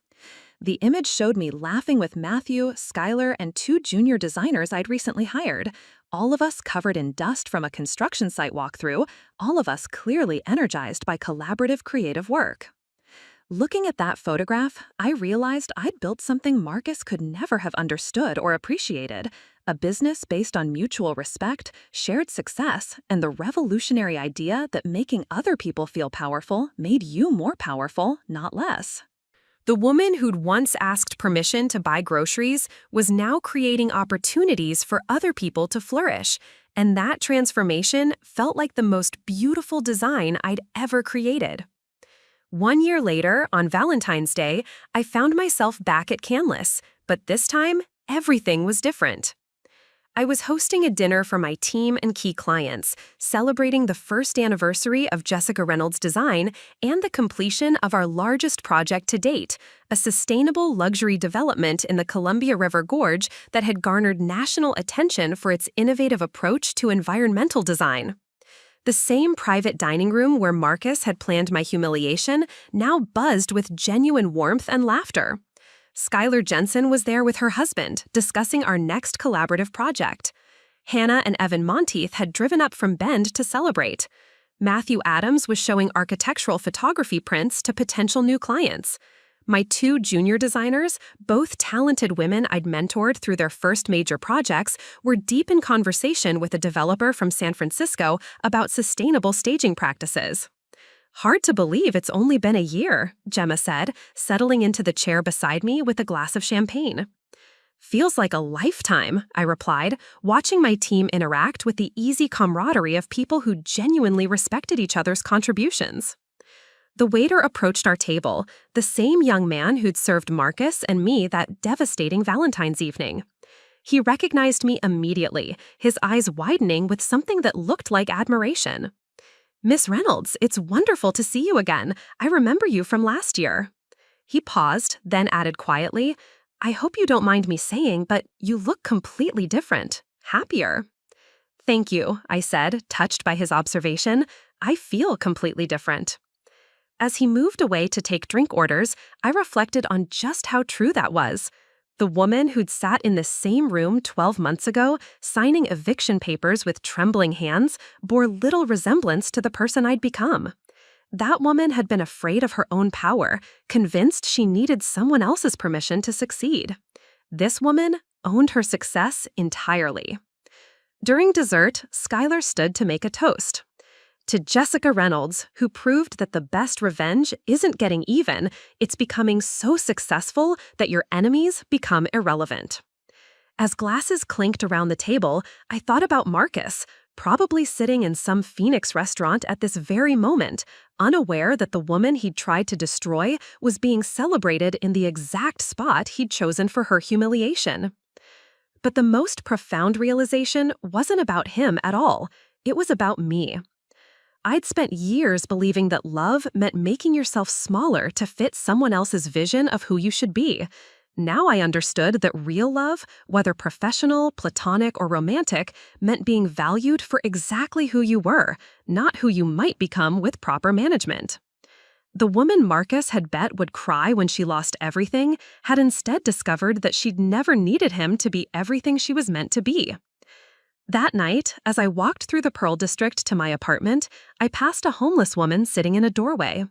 The image showed me laughing with Matthew, Skylar, and 2 junior designers I'd recently hired, all of us covered in dust from a construction site walkthrough, all of us clearly energized by collaborative creative work. Looking at that photograph, I realized I'd built something Marcus could never have understood or appreciated, a business based on mutual respect, shared success, and the revolutionary idea that making other people feel powerful made you more powerful, not less. The woman who'd once asked permission to buy groceries was now creating opportunities for other people to flourish, and that transformation felt like the most beautiful design I'd ever created. 1 year later, on Valentine's Day, I found myself back at Canlis, but this time, everything was different. I was hosting a dinner for my team and key clients, celebrating the first anniversary of Jessica Reynolds Design and the completion of our largest project to date, a sustainable luxury development in the Columbia River Gorge that had garnered national attention for its innovative approach to environmental design. The same private dining room where Marcus had planned my humiliation now buzzed with genuine warmth and laughter. Skylar Jensen was there with her husband, discussing our next collaborative project. Hannah and Evan Monteith had driven up from Bend to celebrate. Matthew Adams was showing architectural photography prints to potential new clients. My 2 junior designers, both talented women I'd mentored through their first major projects, were deep in conversation with a developer from San Francisco about sustainable staging practices. "Hard to believe it's only been a year," Gemma said, settling into the chair beside me with a glass of champagne. Feels like a lifetime, I replied, watching my team interact with the easy camaraderie of people who genuinely respected each other's contributions. The waiter approached our table, the same young man who'd served Marcus and me that devastating Valentine's evening. He recognized me immediately, his eyes widening with something that looked like admiration. "Miss Reynolds, it's wonderful to see you again. I remember you from last year." He paused, then added quietly, "I hope you don't mind me saying, but you look completely different. Happier." "Thank you," I said, touched by his observation. "I feel completely different." As he moved away to take drink orders, I reflected on just how true that was. The woman who'd sat in the same room 12 months ago, signing eviction papers with trembling hands, bore little resemblance to the person I'd become. That woman had been afraid of her own power, convinced she needed someone else's permission to succeed. This woman owned her success entirely. During dessert, Skylar stood to make a toast. "To Jessica Reynolds, who proved that the best revenge isn't getting even, it's becoming so successful that your enemies become irrelevant." As glasses clinked around the table, I thought about Marcus, probably sitting in some Phoenix restaurant at this very moment, unaware that the woman he'd tried to destroy was being celebrated in the exact spot he'd chosen for her humiliation. But the most profound realization wasn't about him at all. It was about me. I'd spent years believing that love meant making yourself smaller to fit someone else's vision of who you should be. Now I understood that real love, whether professional, platonic, or romantic, meant being valued for exactly who you were, not who you might become with proper management. The woman Marcus had bet would cry when she lost everything had instead discovered that she'd never needed him to be everything she was meant to be. That night, as I walked through the Pearl District to my apartment, I passed a homeless woman sitting in a doorway.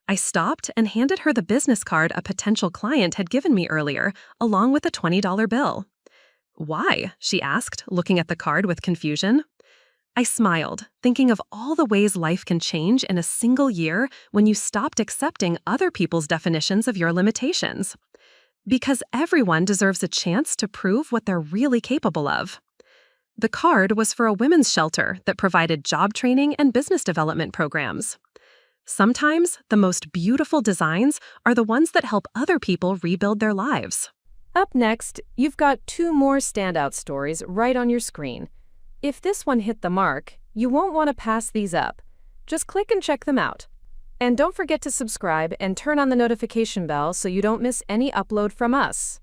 I stopped and handed her the business card a potential client had given me earlier, along with a $20 bill. "Why?" she asked, looking at the card with confusion. I smiled, thinking of all the ways life can change in a single year when you stopped accepting other people's definitions of your limitations. Because everyone deserves a chance to prove what they're really capable of. The card was for a women's shelter that provided job training and business development programs. Sometimes, the most beautiful designs are the ones that help other people rebuild their lives. Up next, you've got 2 more standout stories right on your screen. If this one hit the mark, you won't want to pass these up. Just click and check them out. And don't forget to subscribe and turn on the notification bell so you don't miss any upload from us.